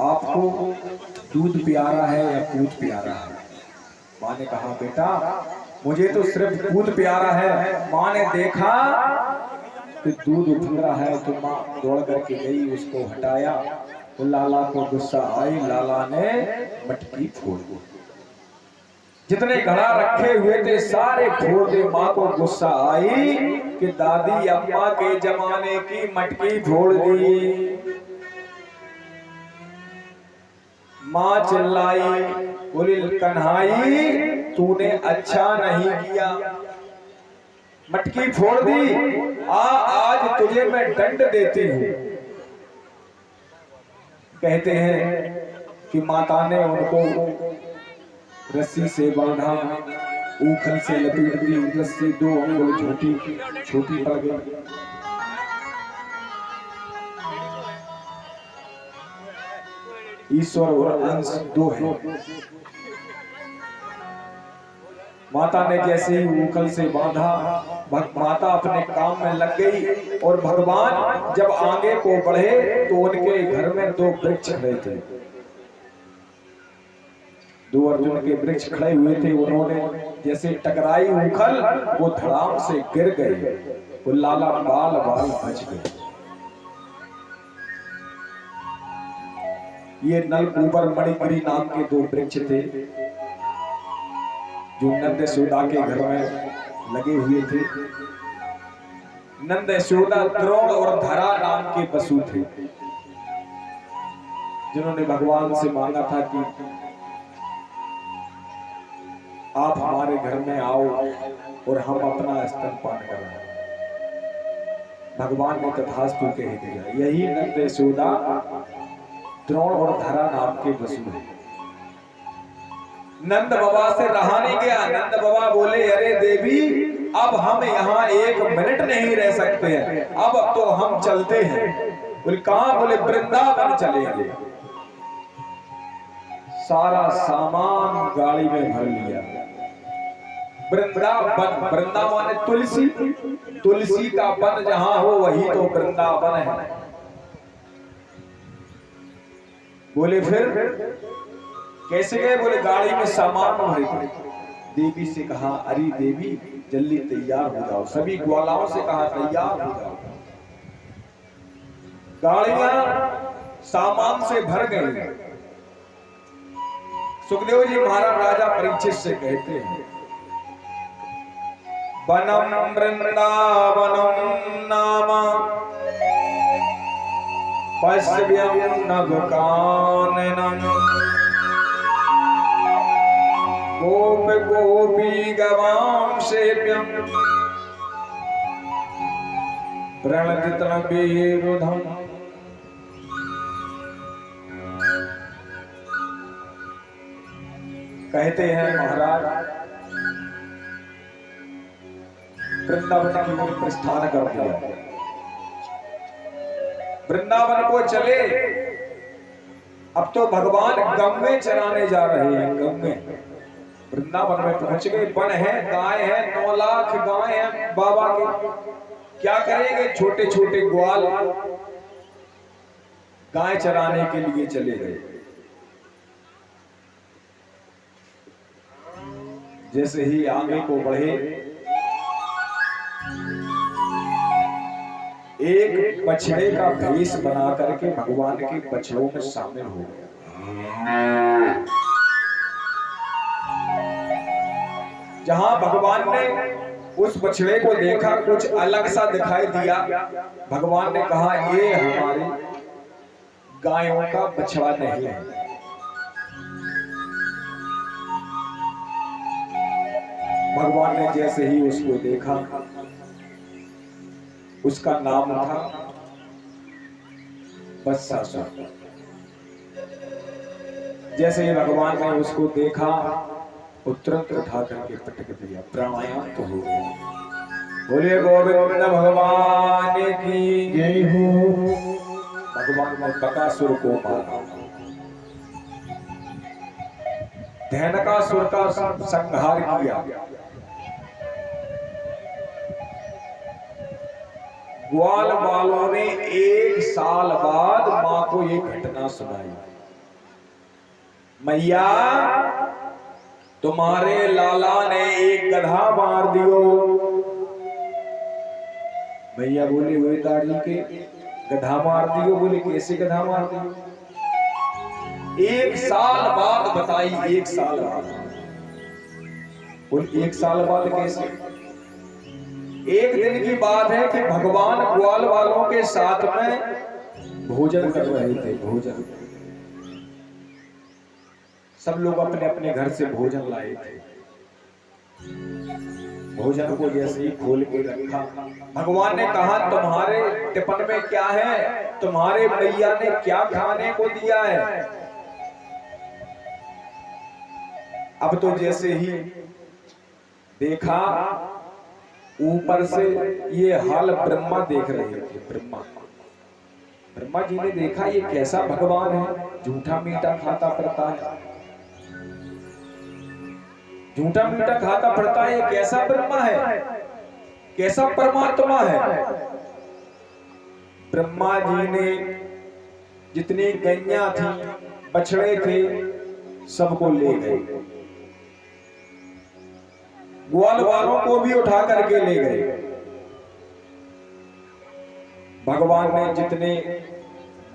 आपको दूध प्यारा है या पूत प्यारा है? माँ ने कहा बेटा मुझे तो सिर्फ दूध प्यारा है। माँ ने देखा कि दूध उफल रहा है तो माँ दौड़ करके गई, उसको हटाया। तो लाला को गुस्सा आई, लाला ने मटकी फोड़ दी। जितने घड़ा रखे हुए थे सारे फोड़ दे। माँ को गुस्सा आई कि दादी अम्मा के जमाने की मटकी फोड़ दी। माँ चिल्लाई, बोली कन्हाई तूने अच्छा नहीं किया, मटकी फोड़ दी। आज तुझे मैं दंड देती हूँ। कहते हैं कि माता ने उनको रस्सी से बांधा, ऊखल से लपेट दी। रस्सी 2 अंगुल छोटी पड़ गई। ईश्वर और अंश 2 है। माता ने जैसे ही ऊखल से बांधा, माता अपने काम में लग गई। और भगवान जब आगे को बढ़े तो उनके घर में 2 वृक्ष खड़े थे। 2 अर्जुन के वृक्ष खड़े हुए थे। उन्होंने जैसे टकराई ऊखल, वो धड़ाम से गिर गए। वो लाला बाल बच गए। ये नलकूबर मणिगिरी नाम के 2 वृक्ष थे जो नंद यशोदा के घर में लगे हुए थे। नंद यशोदा द्रोण और धरा नाम के पशु थे जिन्होंने भगवान से मांगा था कि आप हमारे घर में आओ और हम अपना स्तनपान करें। भगवान ने तथास्तु कह दिया। यही नंद यशोदा द्रोण और धरा नाम के पशु हैं। नंद बाबा से रहा नहीं गया। नंद बाबा बोले अरे देवी अब हम यहाँ 1 मिनट नहीं रह सकते हैं, अब तो हम चलते हैं। बोले कहां? बोले वृंदावन चलेंगे। सारा सामान गाड़ी में भर लिया। वृंदावन, वृंदावन तुलसी, तुलसी का वन जहां हो वही तो वृंदावन है। बोले फिर कैसे गए? बोले गाड़ी में सामान भरे। देवी से कहा अरे देवी जल्दी तैयार हो जाओ। सभी ग्वालाओं से कहा तैयार हो जाओ। गाड़ियां सामान से भर गई। सुखदेव जी महाराज राजा परीक्षित से कहते हैं वनम वृंदावनम नाम पश्यव्यम नभकाननम गोप गोपी गवां सेव्यम प्रणतितं विरुधम। कहते हैं महाराज वृंदावन की ओर प्रस्थान कर दिया। वृंदावन को चले। अब तो भगवान गम्मे चराने जा रहे हैं। गम्मे वृंदावन में पहुंच गए। वन है, गाय है, 9 लाख गाय है बाबा के। क्या करेंगे? छोटे छोटे ग्वाल गाय चराने के लिए चले गए। जैसे ही आगे को बढ़े एक बछड़े का भेष बना करके भगवान के बछड़ों में शामिल हो गया। जहां भगवान ने उस बछड़े को देखा कुछ अलग सा दिखाई दिया। भगवान ने कहा ये हमारी गायों का बछड़ा नहीं है। भगवान ने जैसे ही उसको देखा, उसका नाम था बत्सासुर। जैसे ही भगवान ने उसको देखा वो तुरंत उठा करके पटक दिया, प्राणायाम तो हो गया। बोले गोविंद भगवान की जय हो। भगवान ने बकासुर को मारा। धैनकासुर का संहार किया। ग्वाल वालों ने 1 साल बाद मां को ये घटना सुनाई। मैया तुम्हारे लाला ने एक गधा मार दियो। भैया बोले हुए दाढ़ी के गधा मार दियो। बोले कैसे गधा मार दियो? 1 साल बाद बताई। 1 साल बाद। बोले 1 साल बाद कैसे? एक दिन की बात है कि भगवान ग्वाल वालों के साथ में भोजन कर रहे थे। भोजन सब लोग अपने अपने घर से भोजन लाए थे। भोजन को जैसे ही खोल के रखा, भगवान ने कहा तुम्हारे टिफिन में क्या है? तुम्हारे मैया ने क्या खाने को दिया है? अब तो जैसे ही देखा, ऊपर से ये हाल ब्रह्मा देख रहे थे। ब्रह्मा जी ने देखा ये कैसा भगवान है, झूठा मीठा खाता फिरता है, झूठा मीठा खाता फिरता है। ये कैसा ब्रह्मा है, कैसा परमात्मा है? ब्रह्मा जी ने जितनी गैया थी, बछड़े थे, सबको ले गए। ग्वाल वालों को भी उठा करके ले गए। भगवान ने जितने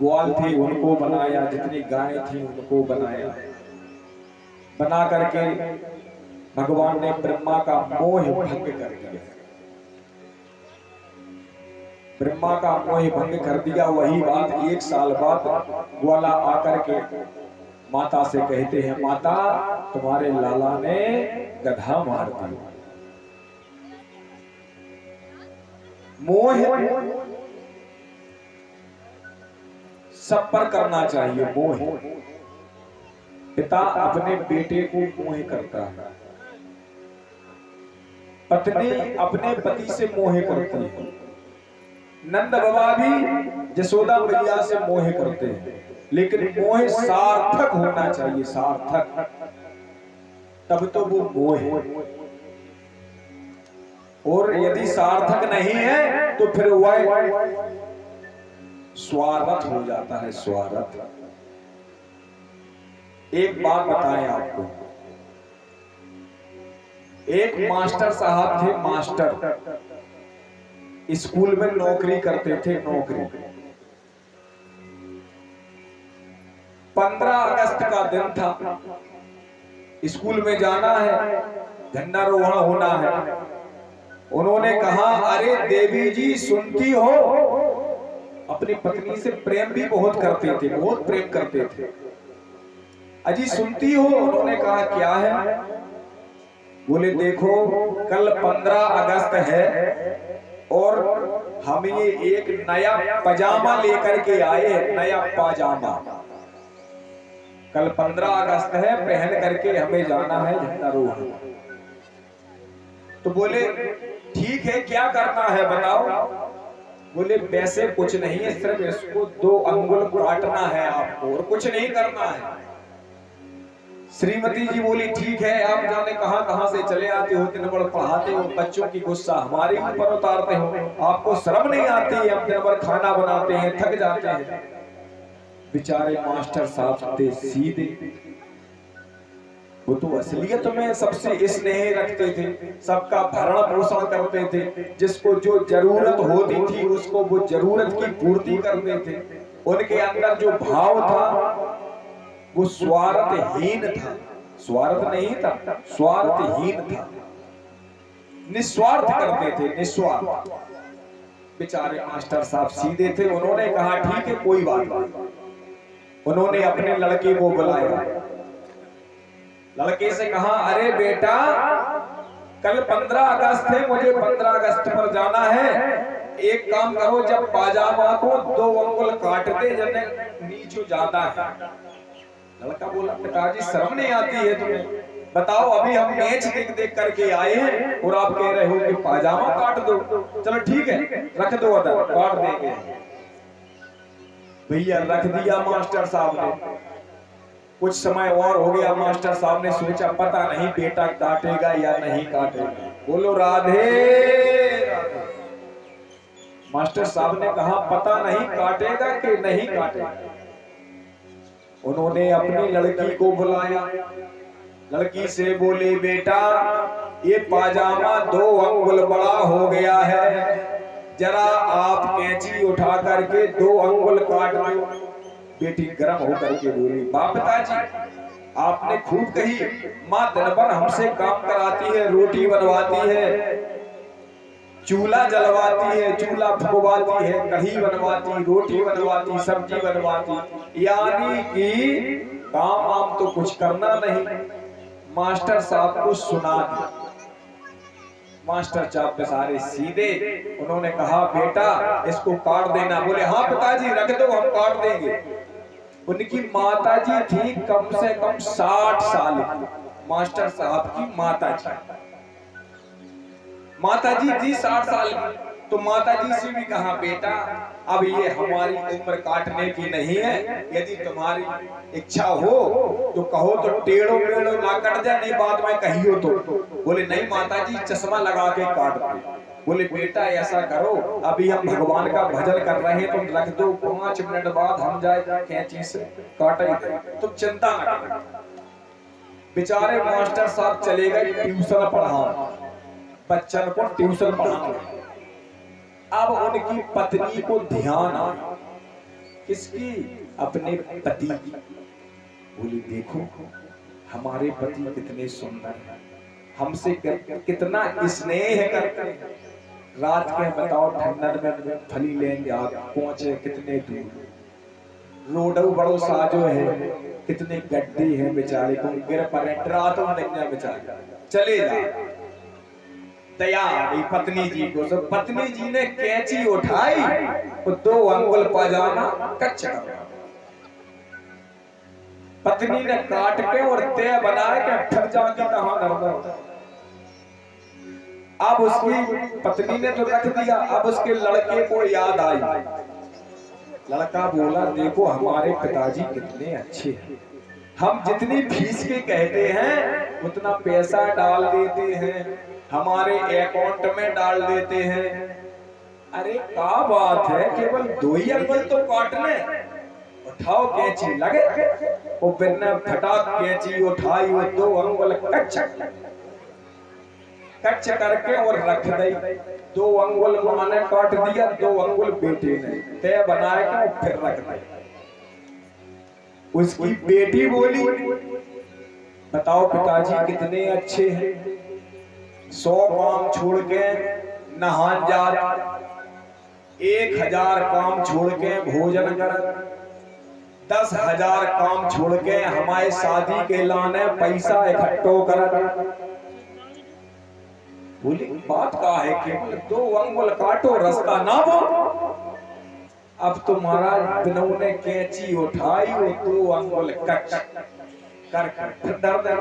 ग्वाल थे उनको बनाया, जितनी गाय थी उनको बनाया। बना करके भगवान ने ब्रह्मा का मोह भंग कर दिया। ब्रह्मा का मोह भंग कर दिया। वही बात 1 साल बाद ग्वाला आकर के माता से कहते हैं, माता तुम्हारे लाला ने गधा मार दिया। मोह सब पर करना चाहिए। मोह पिता अपने बेटे को मोह करता है, पत्नी अपने पति से मोह करती है, नंद बाबा भी यशोदा मैया से मोह करते हैं। लेकिन मोह सार्थक होना चाहिए, सार्थक, तब तो वो मोह है। और यदि सार्थक नहीं है तो फिर वह स्वार्थ हो जाता है, स्वार्थ। एक बात बताएं आपको, एक मास्टर साहब थे। मास्टर स्कूल में नौकरी करते थे। नौकरी 15 अगस्त का दिन था। स्कूल में जाना है, झंडारोहण होना है। उन्होंने कहा, अरे देवी जी सुनती हो? अपनी पत्नी से प्रेम भी बहुत करते थे, बहुत प्रेम करते थे। अजी सुनती हो? उन्होंने कहा क्या है? बोले देखो कल 15 अगस्त है और हम ये एक नया पजामा लेकर के आए। नया पजामा कल 15 अगस्त है, पहन करके हमें जाना है झंडारोहण। तो बोले ठीक है, क्या करना है बताओ? बोले वैसे कुछ नहीं है, सिर्फ इसको 2 अंगुल काटना है आपको, और कुछ नहीं करना है। श्रीमती जी बोली ठीक है, आप जाने कहां कहां से चले आते हो, दिन भर पढ़ाते हो, बच्चों की गुस्सा हमारे ऊपर उतारते हो, आपको शर्म नहीं आती है? हम दिन भर खाना बनाते हैं, थक जाते हैं। बेचारे मास्टर साहब थे सीधे, वो तो असलियत में सबसे स्नेह रखते थे, सबका भरण पोषण करते थे, जिसको जो जरूरत होती थी उसको वो जरूरत की पूर्ति करते थे। उनके अंदर जो भाव था वो स्वार्थहीन था, स्वार्थ नहीं था, स्वार्थहीन था, निस्वार्थ करते थे, निस्वार्थ। बेचारे मास्टर साहब सीधे थे। उन्होंने कहा ठीक है कोई बात नहीं। उन्होंने अपने लड़के को बुलाया, लड़के से कहा अरे बेटा कल 15 अगस्त है, मुझे 15 अगस्त पर जाना है। एक काम करो, जब पाजामा को 2 अंगुल काट दे, जने नीचे ज्यादा है। लड़का बोला पिताजी शर्म नहीं आती है तुम्हें? बताओ अभी हम मैच देख देख करके आए हैं और आप कह रहे हो कि पाजामा काट दो। चलो ठीक है रख दो, अदर काट देंगे। भैया रख दिया मास्टर साहब ने। कुछ समय और हो गया, मास्टर साहब ने सोचा पता नहीं बेटा काटेगा या नहीं काटेगा। बोलो राधे राधे। मास्टर साहब ने कहा पता नहीं काटेगा कि नहीं काटेगा। उन्होंने अपनी लड़की को बुलाया, लड़की से बोले बेटा ये पाजामा 2 अंगुल बड़ा हो गया है, जरा आप कैंची उठा करके 2 अंगुल काट दो। बेटी गर्म होकर के बोली बाप पिताजी आपने खूब कही, माँ दिन भर हमसे काम कराती है, रोटी बनवाती है, चूल्हा जलवाती है, चूल्हा फुकवाती है, कढ़ी बनवाती, रोटी बनवाती, सब्जी बनवाती, यानी कि काम वाम तो कुछ करना नहीं। मास्टर साहब को सुना दी। मास्टर साहब बेचारे सीधे, उन्होंने कहा बेटा इसको काट देना। बोले हाँ पिताजी रख दो हम काट देंगे। उनकी माताजी थी कम से कम 60 साल की, मास्टर साहब की माताजी थी 60 साल की। तो माताजी से भी कहा बेटा अब ये हमारी उम्र काटने की नहीं है, यदि तुम्हारी इच्छा हो तो कहो तो टेढ़ो मेढ़ो ना कट जाए, नहीं बाद में कहियो तो। बोले नहीं माताजी चश्मा लगा के काट दो। बोले बेटा ऐसा करो अभी हम भगवान का भजन कर रहे हैं, तुम रख दो, 5 मिनट बाद हम जाए कैंची से काट ही दे, तुम चिंता न करो। बेचारे मास्टर साहब चले गए ट्यूशन पढ़ाने, बच्चन को ट्यूशन पढ़ाने। अब उनकी पत्नी को ध्यान आया, किसकी? अपने पति की। बोली देखो हमारे पति कितने सुंदर हैं, हमसे कितना स्नेह करते हैं। रात के बताओ ठंडन में फली लेंगे आप पहुंचे कितने दूर, रोडो बड़ो साजो है, कितने गड्ढे हैं, बेचारे को गिर पड़े, रातों नहीं बेचारे चले जाए। दया आई पत्नी जी को, तो पत्नी जी ने कैंची उठाई तो 2 अंगुल पाजामा कच्चा कर, पत्नी ने काट के और तय बना के फिर जाके कहा दर्द। अब उसकी पत्नी ने तो रख दिया, अब उसके लड़के को याद आई। लड़का बोला देखो हमारे पिताजी कितने अच्छे हैं, हम जितनी फीस के कहते हैं उतना पैसा डाल देते हैं, हमारे अकाउंट में डाल देते हैं। अरे क्या बात है, केवल 2 ही अंगुल तो काटने, उठाओ कैंची लगे। वो बिना फटाक कैंची उठाई, वो 2 अंगुल कच्च करके और रख दी। 2 अंगुल मां ने काट दिया, 2 अंगुल बेटे ने तय बनाए के फिर रख दी। उसकी बेटी बोली बताओ पिताजी कितने अच्छे हैं, 100 काम छोड़ के नहान जात, 1000 काम छोड़ के भोजन कर, 10,000 काम छोड़ के हमारे शादी के लाने पैसा इकट्ठो कर। बोली बात का है केवल 2 अंगुल काटो रास्ता ना वो। अब तो महाराज बिनों ने कैंची उठाई, वो 2 अंगुल कट कर कर दर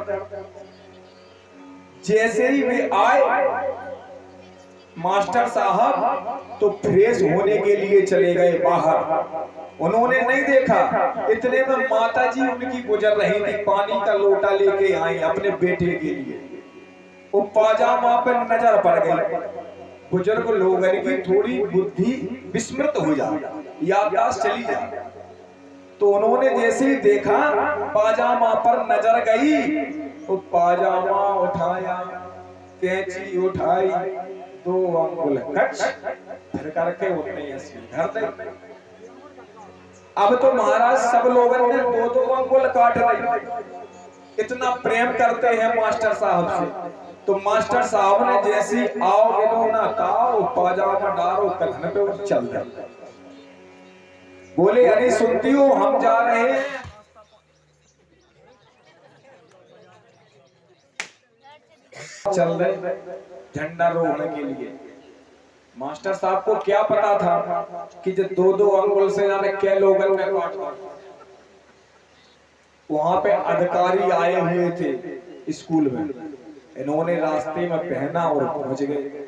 जैसे ही वे आए मास्टर साहब तो फ्रेश होने के लिए चले गए बाहर। उन्होंने नहीं देखा, इतने में माताजी उनकी गुजर रही थी, पानी का लोटा लेके आई अपने बेटे के लिए। वो पाजामा पर नजर पड़ गई। बुजुर्ग लोगों की थोड़ी बुद्धि विस्मृत हो जाती, याददाश्त चली जाती। तो उन्होंने जैसे ही देखा पाजामा पर नजर गई, वो पाजामा उठाया, कैंची उठाई, 2 अंगुल कच फिर करके उठने घर दे। अब तो महाराज सब लोगों ने 2-2 अंगुल काट रहे, इतना प्रेम करते हैं मास्टर साहब से। तो मास्टर साहब ने जैसी आओ इन्होंने कहा पाजामा डालो कथन पे वो चल गए। बोले अरे सुनती हो हम जा रहे हैं, चल रहे झंडा रोहने के लिए। मास्टर साहब को क्या पता था कि जो 2-2 अंगुल से जाने क्या लोगों ने काटा। वहां पे अधिकारी आए हुए थे स्कूल में, इन्होंने रास्ते में पहना और पहुंच गए।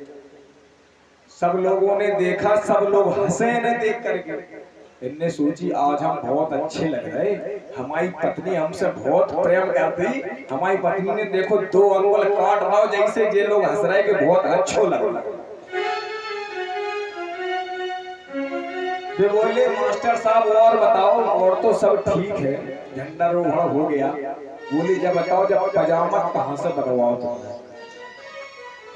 सब लोगों ने देखा, सब लोग हंसे न देख करके। इनने सोची आज हम बहुत अच्छे लग रहे, हमारी पत्नी हमसे बहुत प्रेम करती, हमारी पत्नी ने देखो 2 अंगुल काट रहा जैसे ये लोग हंस रहे कि बहुत अच्छो लग रहा। वे बोले मास्टर साहब और बताओ, और तो सब ठीक है, झंडारोहण हो गया। बोले जब बताओ जब पजामा कहाँ से बनवाओ तुमने?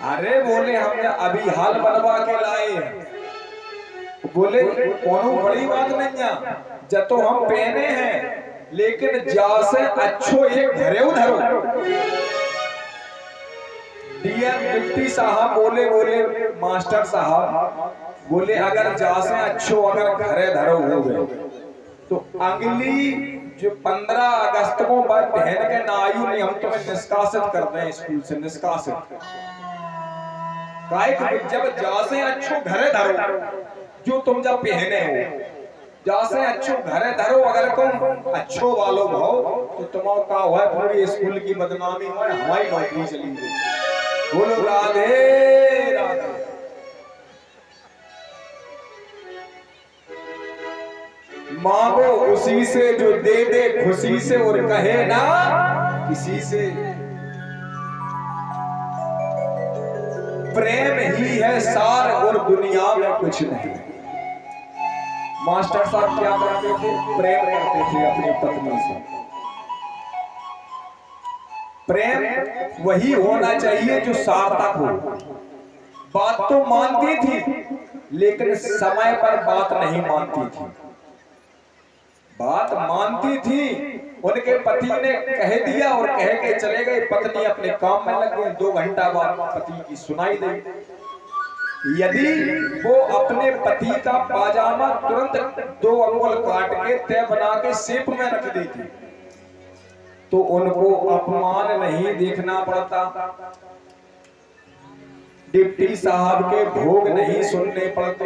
अरे बोले हमने अभी हाल बनवा के लाए हैं। बोले कोनो बड़ी बात नहीं है, जब तो हम पहने हैं, लेकिन जा से अच्छो एक घरे उधरो। डीएम डिप्टी साहब बोले मास्टर साहब बोले अगर जा से अच्छो अगर घरे धरो हो गए तो अगली जो 15 अगस्त को बाद बहन के नायु नियम तुम्हें निष्कासित कर दें, स्कूल से निष्कासित। जब जा से अच्छो घरे धरो, जो तुम जब पहने हो जा से अच्छो घरे धरो, अगर तुम अच्छो वालो भाव तो तुम्हारा का हुआ पूरी स्कूल की बदनामी हुआ, हमारी नौकरी चली गई। बोलो राधे राधे। मांगो उसी से जो दे दे खुशी से, और कहे ना किसी से। प्रेम ही है सार और दुनिया में कुछ नहीं। मास्टर साहब क्या करते थे? प्रेम करते थे अपनी पत्नी से। प्रेम वही होना चाहिए जो सार्थक हो। बात तो मानती थी, लेकिन समय पर बात नहीं मानती थी। बात मानती थी, उनके पति ने कह दिया और कह के चले गए, पत्नी अपने काम में लग गई। 2 घंटा बाद पति की सुनाई दी। यदि वो अपने पति का पाजामा तुरंत 2 अंगुल काट के तय बना के सेप में रख देती तो उनको अपमान नहीं देखना पड़ता, डिप्टी साहब के भोग नहीं सुनने पड़ते।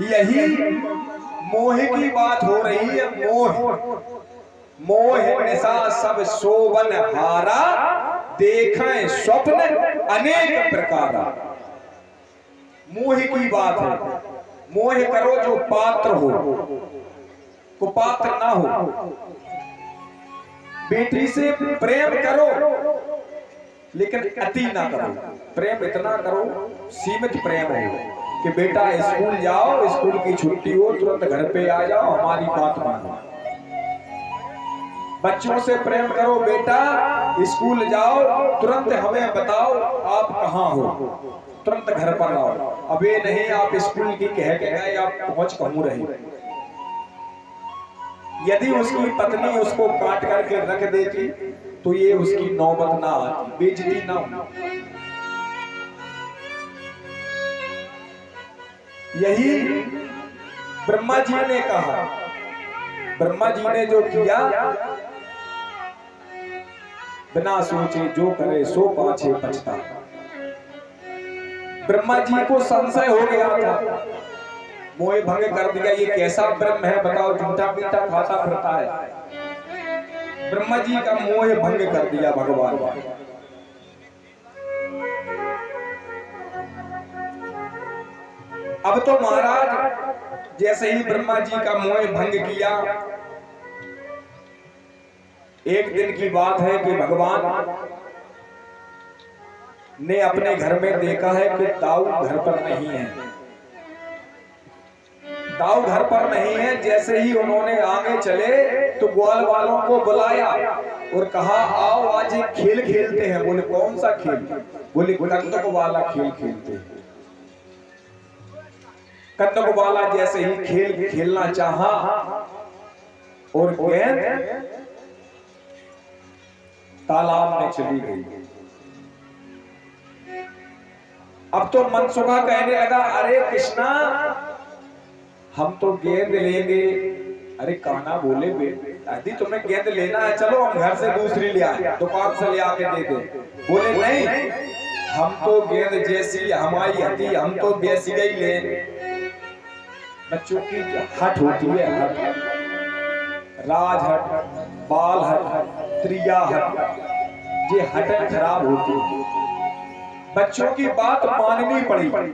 यही मोह की बात हो रही है। मोह निशा सब शोभन हारा, देखें स्वप्न अनेक प्रकारा। मोह की बात है। मोह करो जो पात्र हो, कुपात्र ना हो। बेटी से प्रेम करो, लेकिन अति ना करो। प्रेम इतना करो, सीमित प्रेम हो कि बेटा स्कूल जाओ, स्कूल की छुट्टी हो तुरंत घर पे आ जाओ, हमारी बात मानो। बच्चों से प्रेम करो, बेटा स्कूल जाओ तुरंत हमें बताओ आप कहाँ हो, तुरंत घर पर आओ। अब ये नहीं आप स्कूल की कह के गए, आप पहुंच कहूं रही। यदि उसकी पत्नी उसको काट करके रख देती तो ये उसकी नौबत ना आती, बेइज्जती ना होती। यही ब्रह्मा जी ने कहा। ब्रह्मा जी ने जो किया, बिना सोचे जो करे सो पाछे पछता। ब्रह्मा जी को संशय हो गया था, मोह भंग कर दिया। ये कैसा ब्रह्म है बताओ, झूठा पीटा खाता फिरता है। ब्रह्मा जी का मोह भंग कर दिया भगवान। अब तो महाराज जैसे ही ब्रह्मा जी का मोह भंग किया, एक दिन की बात है कि भगवान ने अपने घर में देखा है कि दाऊ घर पर नहीं है। दाऊ घर पर नहीं है, जैसे ही उन्होंने आगे चले तो ग्वाल वालों को बुलाया और कहा आओ आज एक खेल खेलते हैं। बोले कौन सा खेल? बोले कंदक वाला खेल खेलते हैं। कंदक वाला जैसे ही खेल खेलना चाहा और गेंद तालाब में चली गई। अब तो मनसुखा कहने लगा, अरे कृष्णा हम तो गेंद लेंगे। अरे कान्हा बोले यदि तुम्हें गेंद लेना है चलो हम घर से दूसरी ले आए, दुकान से ले आके दे दे। बोले नहीं, हम तो गेंद जैसी हमारी हती, हम तो वैसी ही ले। बच्चों की हट होती है, हट, राज हट, बाल हट, त्रिया हट, ये हटें खराब होती है। बच्चों की बात माननी पड़ेगी,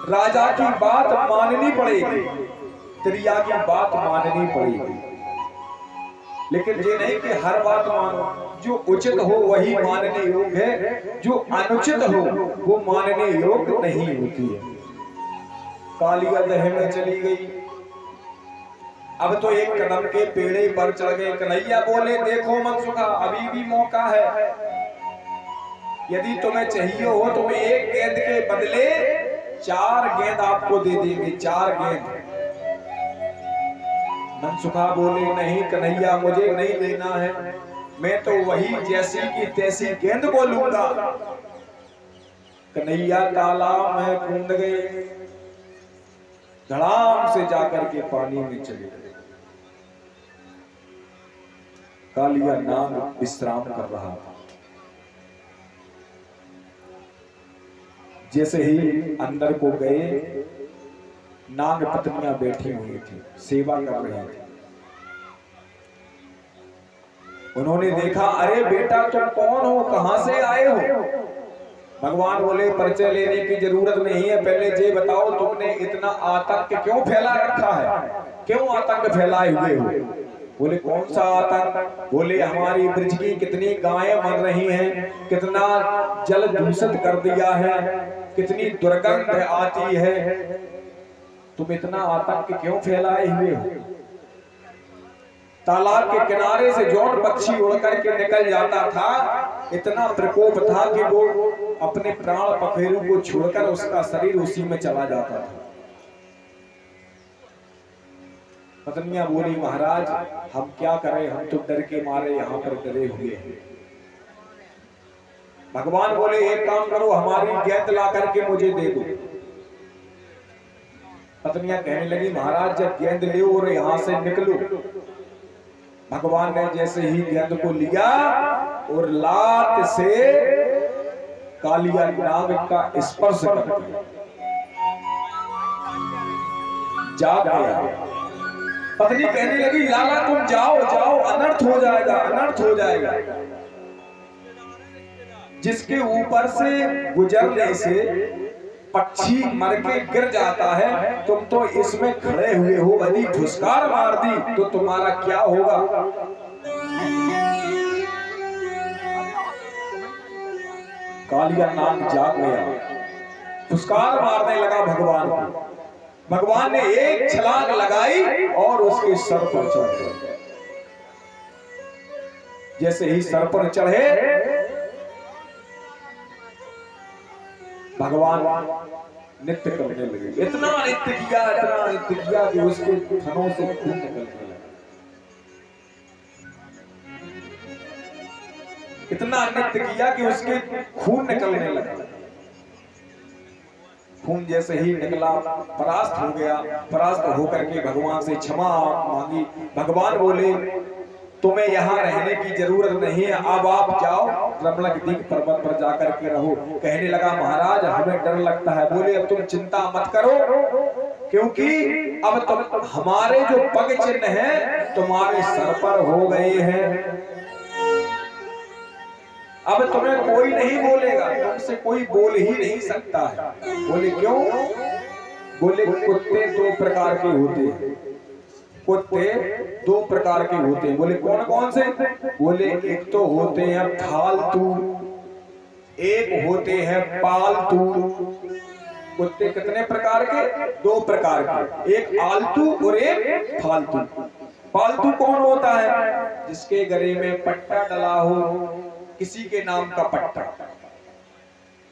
राजा की बात माननी पड़ेगी, त्रिया की बात माननी पड़ेगी। लेकिन ये नहीं कि हर बात मानो। जो उचित हो वही मानने योग्य है, जो अनुचित हो वो मानने योग्य नहीं होती है। कालिया दह में चली गई। अब तो एक कदम के पेड़े पर चढ़ गए। कन्हैया बोले, देखो मनसुखा, अभी भी मौका है, यदि तुम्हें चाहिए हो तो मैं एक गेंद के बदले 4 गेंद आपको दे देंगे, 4 गेंद। मनसुखा बोले, नहीं कन्हैया, मुझे नहीं लेना है, मैं तो वही जैसी की तैसी गेंद बोलूंगा। कन्हैया तालाब में कूद गए, धड़ाम से जाकर के पानी में चले गए। कालिया नाग विश्राम कर रहा था। जैसे ही अंदर को गए, नाग पत्नियां बैठी हुई थी, सेवा कर रही थी। उन्होंने देखा, अरे बेटा तुम कौन हो, कहां से आए हो? भगवान बोले, परिचय लेने की जरूरत नहीं है, पहले ये बताओ तुमने इतना आतंक क्यों फैला रखा है, क्यों आतंक फैलाए हुए हो? बोले, कौन सा आतंक? बोले, हमारी ब्रज की कितनी गायें मर रही हैं, कितना जल दूषित कर दिया है, कितनी दुर्गंध आती है, तुम इतना आतंक क्यों फैलाए हुए हो? तालाब के किनारे से जौन पक्षी उड़ करके निकल जाता था, इतना प्रकोप था कि वो अपने प्राण पखेरु को छोड़कर उसका शरीर उसी में चला जाता था। पत्नियां बोली, महाराज हम क्या करें, हम तो डर के मारे यहाँ पर डरे हुए हैं। भगवान बोले, एक काम करो, हमारी गेंद ला करके मुझे दे दो। पत्नियां कहने लगी, महाराज जब गेंद ले और यहाँ से निकलो। भगवान ने जैसे ही गेंद को लिया और लात से कालिया नाग का स्पर्श कर दिया, जाग गया। पत्नी कहने लगी, लाला तुम जाओ जाओ, अनर्थ हो जाएगा, अनर्थ हो जाएगा। जिसके ऊपर से गुजरने से पक्षी मर के गिर जाता है, तुम तो इसमें खड़े हुए हो, यदि फुसकार मार दी तो तुम्हारा क्या होगा? कालिया नाग जाग गया, फुसकार मारने लगा भगवान को। भगवान ने एक छलांग लगाई और उसके सर पर चढ़ गए। जैसे ही सर पर चढ़े, भगवान नृत्य करने लगे। इतना नृत्य किया कि उसके थनों से खून निकलने लगा। इतना नृत्य किया कि उसके खून निकलने लगा। खून जैसे ही निकला, परास्त हो गया। परास्त होकर के भगवान से क्षमा मांगी। भगवान बोले, तुम्हें यहाँ रहने की जरूरत नहीं है, अब आप जाओ रमणकदीक पर्वत पर जाकर के रहो। कहने लगा, महाराज हमें डर लगता है। बोले, अब तुम चिंता मत करो, क्योंकि अब तुम हमारे जो पग चिन्ह हैं तुम्हारे सर पर हो गए हैं। अब तुम्हें कोई नहीं बोलेगा, तुमसे कोई बोल ही नहीं सकता है। बोले, क्यों? बोले, कुत्ते 2 प्रकार के होते हैं, कुत्ते 2 प्रकार के होते हैं। बोले, कौन कौन से? बोले, एक तो होते हैं फालतू, एक होते हैं पालतू। कुत्ते कितने प्रकार के? 2 प्रकार के, एक आलतू और एक फालतू। पालतू कौन होता है? जिसके गले में पट्टा डला हो, किसी के नाम का पट्टा।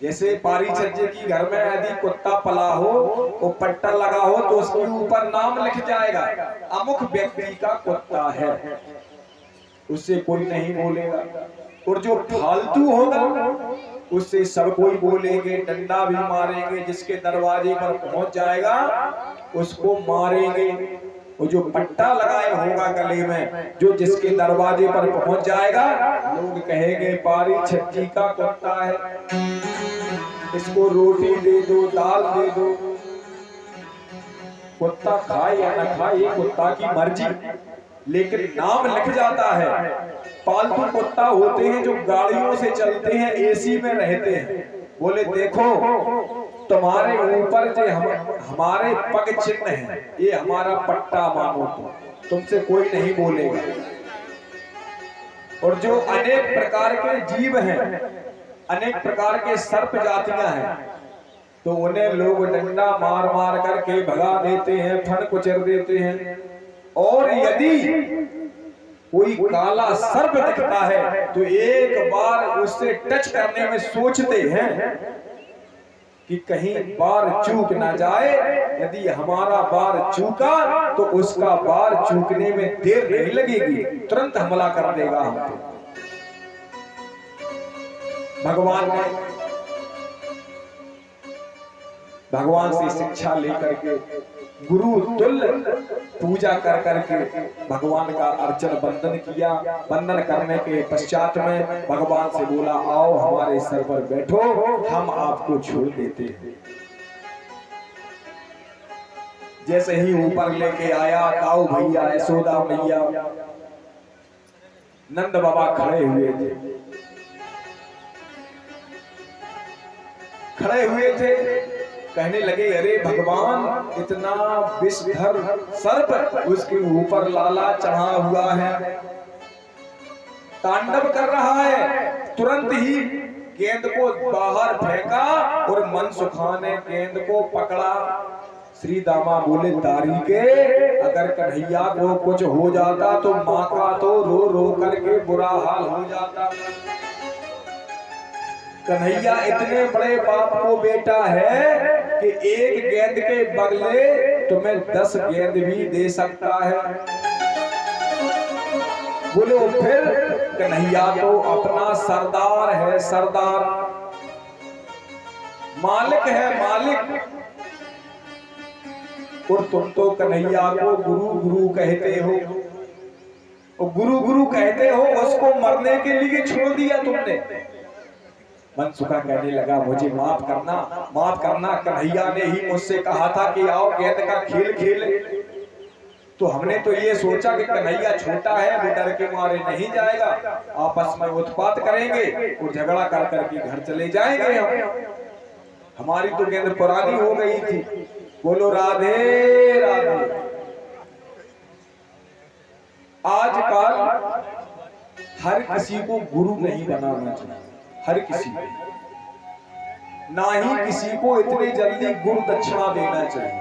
जैसे पारिचर्य की घर में यदि कुत्ता पला हो, वो पट्टा लगा हो तो उसके ऊपर नाम लिख जाएगा, अमुक व्यक्ति का कुत्ता है, उससे कोई नहीं बोलेगा। और जो फालतू होगा उससे सब कोई बोलेंगे, डंडा भी मारेंगे, जिसके दरवाजे पर पहुंच जाएगा उसको मारेंगे। और जो पट्टा लगाए होगा गले में, जो जिसके दरवाजे पर पहुंच जाएगा, लोग कहेंगे पारिचर्य का कुत्ता है, इसको रोटी दे दो, दाल दे दो। कुत्ता खाए या न खाए, कुत्ता की मर्जी, लेकिन नाम लिख जाता है। पालतू कुत्ता होते हैं जो गाड़ियों से चलते हैं, एसी में रहते हैं। बोले, देखो तुम्हारे ऊपर जो हमारे पग चिन्ह है, ये हमारा पट्टा मानो, तुमसे कोई नहीं बोलेगा। और जो अनेक प्रकार के जीव हैं, अनेक प्रकार के सर्प जातियां हैं, तो उन्हें लोग डंडा मार मार करके भगा देते हैं, फन कुचल देते हैं। और यदि कोई काला सर्प दिखता है तो एक बार उससे टच करने में सोचते हैं कि कहीं बार चूक ना जाए। यदि हमारा बार चूका तो उसका बार चूकने में देर नहीं लगेगी, तुरंत हमला कर देगा हम पे। भगवान से शिक्षा लेकर के गुरु तुल्य पूजा कर करके भगवान का अर्चन बंदन किया। बंदन करने के पश्चात में भगवान से बोला, आओ हमारे सर पर बैठो, हम आपको छोड़ देते हैं। जैसे ही ऊपर लेके आया, ताऊ भैया, यशोदा मैया, नंद बाबा खड़े हुए थे, कहने लगे, अरे भगवान, इतना विषधर सर्प उसके ऊपर लाला चढ़ा हुआ है, तांडव कर रहा है। तुरंत ही गेंद को बाहर फेंका और मनसुखा ने गेंद को पकड़ा। श्री दामा बोले, दारी के, अगर कन्हैया को कुछ हो जाता तो माँ का तो रो रो करके बुरा हाल हो जाता। कन्हैया इतने बड़े बाप को बेटा है कि एक गेंद के बदले तुम्हें 10 गेंद भी दे सकता है। बोलो, फिर कन्हैया तो अपना सरदार है, सरदार, मालिक है, मालिक। और तुम तो कन्हैया को गुरु गुरु कहते हो, और गुरु गुरु कहते हो, उसको मरने के लिए छोड़ दिया तुमने। मनसुखा कहने लगा, मुझे माफ करना, कन्हैया ने ही मुझसे कहा था कि आओ गेंद का खेल खेले। तो हमने तो ये सोचा कि कन्हैया छोटा है, वो डर के मारे नहीं जाएगा, आपस में उत्पात करेंगे और झगड़ा कर करके घर चले जाएंगे हम। हमारी तो गेंद पुरानी हो गई थी। बोलो राधे राधे। आजकल हर किसी को गुरु नहीं बनाना चाहिए, हर किसी को, ना ही किसी को इतनी जल्दी गुरु दक्षिणा देना चाहिए।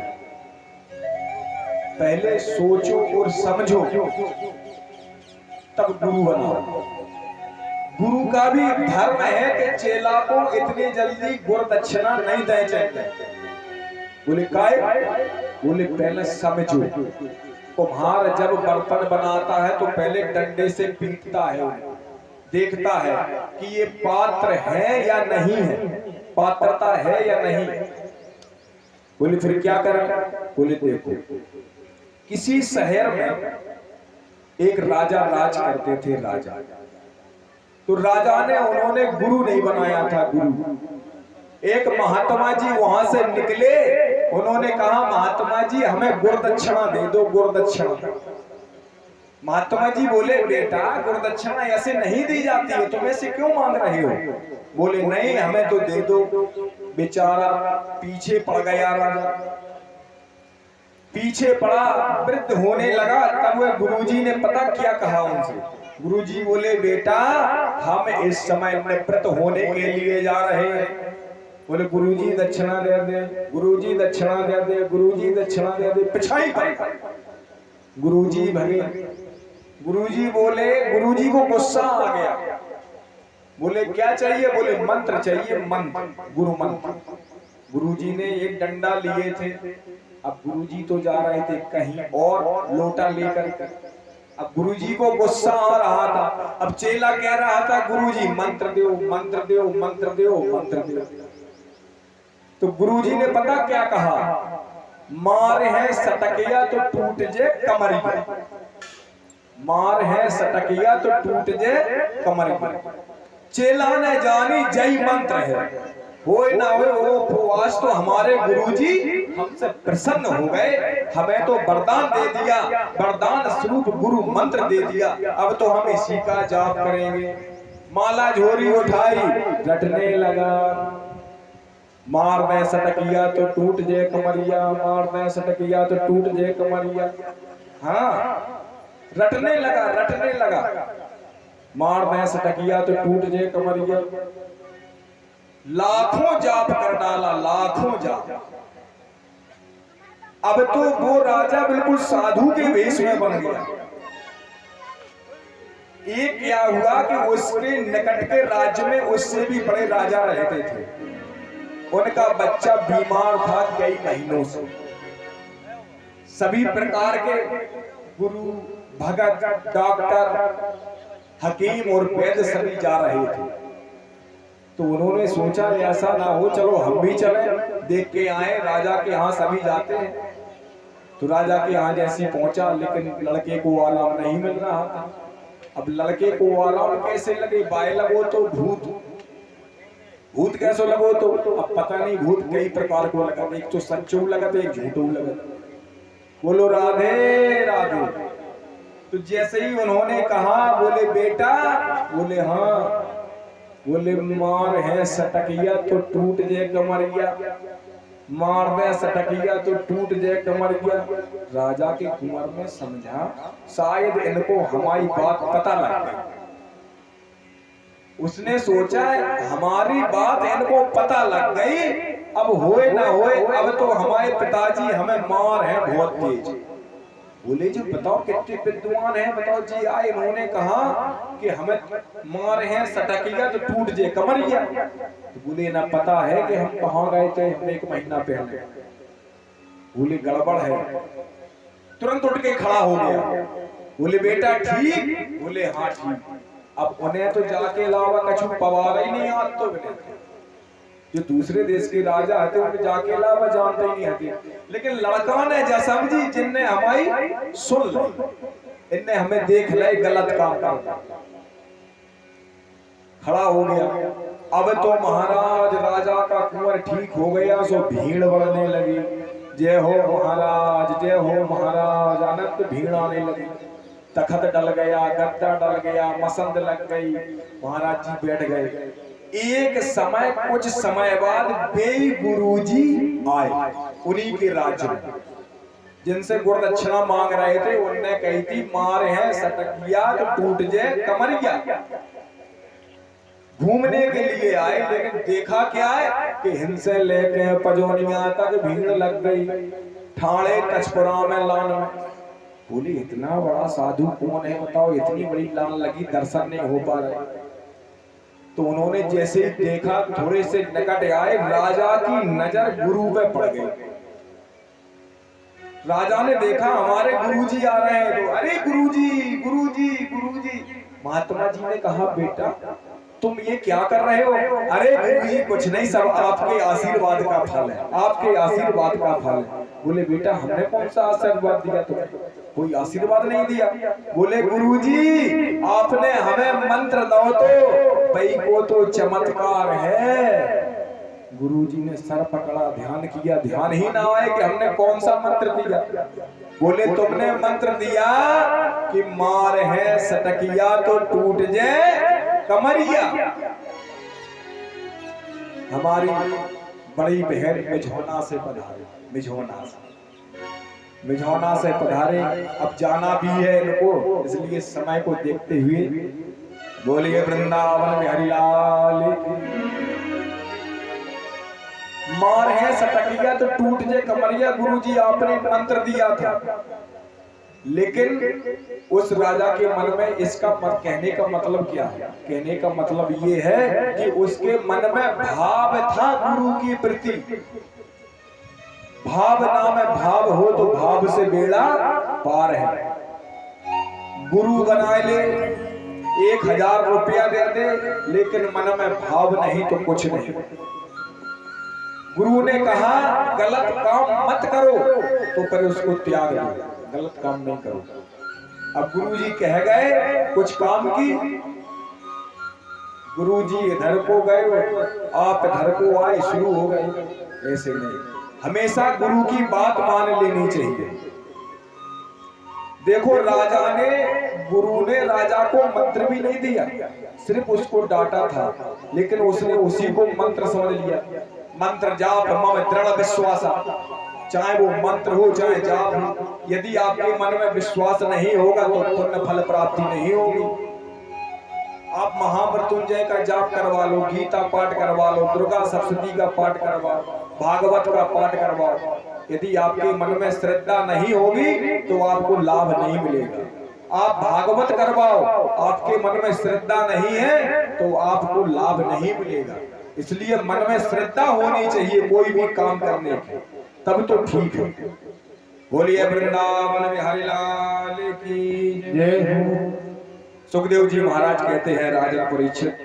पहले सोचो और समझो तब गुरु बनाओ। गुरु का भी धर्म है कि चेला को इतनी जल्दी गुरु दक्षिणा नहीं देना चाहिए। बोले काय? बोले पहले समझो। कुम्हार जब बर्तन बनाता है तो पहले डंडे से पीटता है, देखता है कि ये पात्र है या नहीं है, पात्रता है या नहीं। बोले फिर क्या करें? बोले देखो, किसी शहर में एक राजा राज करते थे, राजा। तो राजा ने, उन्होंने गुरु नहीं बनाया था, गुरु। एक महात्मा जी वहां से निकले, उन्होंने कहा, महात्मा जी हमें गुरुदक्षिणा दे दो, गुरुदक्षिणा। महात्मा जी बोले, बेटा गुरुदक्षिणा ऐसे नहीं दी जाती है, तुम ऐसे क्यों मांग रहे हो? बोले नहीं, हमें तो दे दो। बेचारा पीछे पड़ गया राजा, पीछे पड़ा, वृद्ध होने लगा। तब वह गुरुजी ने पता क्या कहा उनसे? गुरुजी बोले, बेटा हम इस समय निवृत्त होने के लिए जा रहे हैं। बोले गुरुजी दक्षिणा दे दे, गुरुजी दक्षिणा दे दे, गुरुजी दक्षिणा दे दे। पिछाई पर गुरुजी भगे। गुरुजी बोले, गुरुजी को गुस्सा आ गया। बोले क्या चाहिए? बोले मंत्र चाहिए, मंत्र, गुरु मंत्र। गुरुजी ने एक डंडा लिए थे। अब गुरुजी तो जा रहे थे कहीं और लोटा लेकर। अब गुरुजी को गुस्सा आ रहा था। अब चेला कह रहा था, गुरुजी मंत्र दो, मंत्र दो, मंत्र दो, मंत्र दो। तो गुरुजी ने पता क्या कहा? मार है सटकिया तो टूट जे कमरिया, मार है सटकिया तो टूट जे कमरिया। चेला ने जानी जय मंत्र है, होए ना होए वो आज तो हमारे गुरुजी हमसे प्रसन्न हो गए, हमें तो वरदान दे दिया, वरदान स्वरूप गुरु मंत्र दे दिया। अब तो हम इसी का जाप करेंगे। माला झोरी उठाई, रटने लगा। मार में सटकिया तो टूट जे कमरिया, मार में सटकिया तो टूट जे कमरिया। हाँ, रटने लगा, रटने लगा। मार में सटकिया तो टूट जे कमरिया। लाखों जाप कर डाला, लाखों जाप। अब तो वो राजा बिल्कुल साधु के वेश में बन गया। एक क्या हुआ कि उसके निकट के राज्य में उससे भी बड़े राजा रहते थे। उनका बच्चा बीमार था कई महीनों से। सभी प्रकार के गुरु, भगत, डॉक्टर, हकीम और वैद्य सभी जा रहे थे। तो उन्होंने सोचा ऐसा ना हो, चलो हम भी चले, देख के आए। राजा के यहाँ सभी जाते हैं। तो राजा के यहाँ जैसे पहुंचा, लेकिन लड़के को आराम नहीं मिल रहा था। अब लड़के को आराम कैसे लगे? बाय लगो तो भूत, भूत कैसे लगो तो अब पता नहीं। भूत कई प्रकार को लगा, एक तो सच्चो लगत, एक झूठो लगत। बोलो राधे राधे। तो जैसे ही उन्होंने कहा, बोले बेटा, बोले हाँ, बोले मार है सटकिया तो टूट जाए कमरिया, मार दे सटकिया तो टूट जाए कमरिया। राजा के कुंवर में समझा शायद इनको हमारी बात पता लग गई। उसने सोचा हमारी बात इनको पता लग गई, अब होए ना होए, अब तो हमारे पिताजी हमें मार है बहुत तेज। बोले जी बताओ कितने विद्वान हैं, बताओ जी आए। इन्होंने कहा कि हमें मार है सटकिया तो टूट जाए कमरिया। तो बोले ना पता है कि हम कहाँ गए थे हम 1 महीना पहले। बोले गड़बड़ है। तुरंत उठ के खड़ा हो गया। बोले बेटा ठीक? बोले हाँ ठीक। अब उन्हें तो जाके अलावा कछु पवार ही नहीं आज तो बिने। जो दूसरे देश के राजा है उन्हें जाके अलावा जानते ही नहीं थे। लेकिन लड़का ने जैसा जी जिनने हमारी सुन ली, इनने हमें देख ले गलत काम करता, खड़ा हो गया। अब तो महाराज राजा का कुंवर ठीक हो गया, सो भीड़ बढ़ने लगी। जय हो महाराज, जय हो महाराज, अनंत भीड़ आने लगी। तखत डल गया, गद्दा डल गया, मसंद लग गई। महाराज जी बैठ गए। एक समय कुछ समय बाद बेई गुरुजी आए उन्हीं के राज्य में, जिनसे गुरदक्षिणा मांग रहे थे। उनने कही थी मार है सटकिया तो टूट जाए कमरिया। घूमने के लिए आए, लेकिन देखा क्या है कि हिंसे लेके पजोनिया तक भीड़ लग गई। ठाणे तछपुरा में लान में। बोली इतना बड़ा साधु कौन है बताओ, इतनी बड़ी लान लगी, दर्शन नहीं हो पा रहे। तो उन्होंने जैसे ही देखा, थोड़े से निकट आए, राजा की नजर गुरु पे पड़ गई। राजा ने देखा हमारे गुरुजी आ रहे हैं, तो अरे गुरुजी गुरुजी गुरुजी। महात्मा जी ने कहा बेटा तुम ये क्या कर रहे हो? अरे गुरुजी कुछ नहीं, सब आपके आशीर्वाद का फल है, आपके आशीर्वाद का फल है। बोले बेटा हमने कौन सा आशीर्वाद दिया तुम्हें? कोई आशीर्वाद नहीं दिया। बोले गुरुजी आपने हमें मंत्र दो तो भाई को तो चमत्कार है। गुरुजी ने सर पकड़ा, ध्यान किया, ध्यान ही ना आए कि हमने कौन सा मंत्र दिया। बोले तुमने मंत्र दिया कि मार है सटकिया तो टूट जाए कमरिया। हमारी बड़ी बहन मिझौना से पधारे, मिझौना से पधारे। अब जाना भी है इनको, इसलिए समय को देखते हुए बोलिए वृंदावन बिहारी लाल। मार है सटकिया तो टूट जाए कमरिया, गुरुजी आपने मंत्र दिया था। लेकिन उस राजा के मन में इसका कहने का मतलब क्या है? कहने का मतलब ये है कि उसके मन में भाव था गुरु की प्रति। भावना में भाव हो तो भाव से बेड़ा पार है। गुरु बना ले, 1000 रुपया दे दे, लेकिन मन में भाव नहीं तो कुछ नहीं। गुरु ने कहा गलत काम मत करो, तो पर उसको त्याग दो, गलत काम नहीं करो। अब गुरुजी कह गए कुछ काम की, गुरुजी इधर को गए, आप इधर को आए, शुरू हो गए। ऐसे नहीं, हमेशा गुरु की बात मान लेनी चाहिए। देखो राजा ने, गुरु ने राजा को मंत्र भी नहीं दिया, सिर्फ उसको डांटा था, लेकिन उसने उसी को मंत्र समझ लिया। मंत्र जाप मम दृढ़ विश्वास, चाहे वो मंत्र हो चाहे जाप हो, यदि आपके मन में विश्वास नहीं होगा तो पुण्य फल प्राप्ति नहीं होगी। आप महामृत्युंजय का जाप करवा लो, गीता पाठ करवा लो, दुर्गा सप्तशती का पाठ करवाओ, भागवत का पाठ करवाओ। यदि आपके मन में श्रद्धा नहीं होगी तो आपको लाभ नहीं मिलेगा। आप भागवत करवाओ, आपके मन में श्रद्धा नहीं है तो आपको लाभ नहीं मिलेगा। इसलिए मन में श्रद्धा होनी चाहिए कोई भी काम करने की, तब तो ठीक है। बोलिए वृंदावन बिहारी लाल की जय। सुखदेव जी महाराज कहते हैं राजा परीक्षित,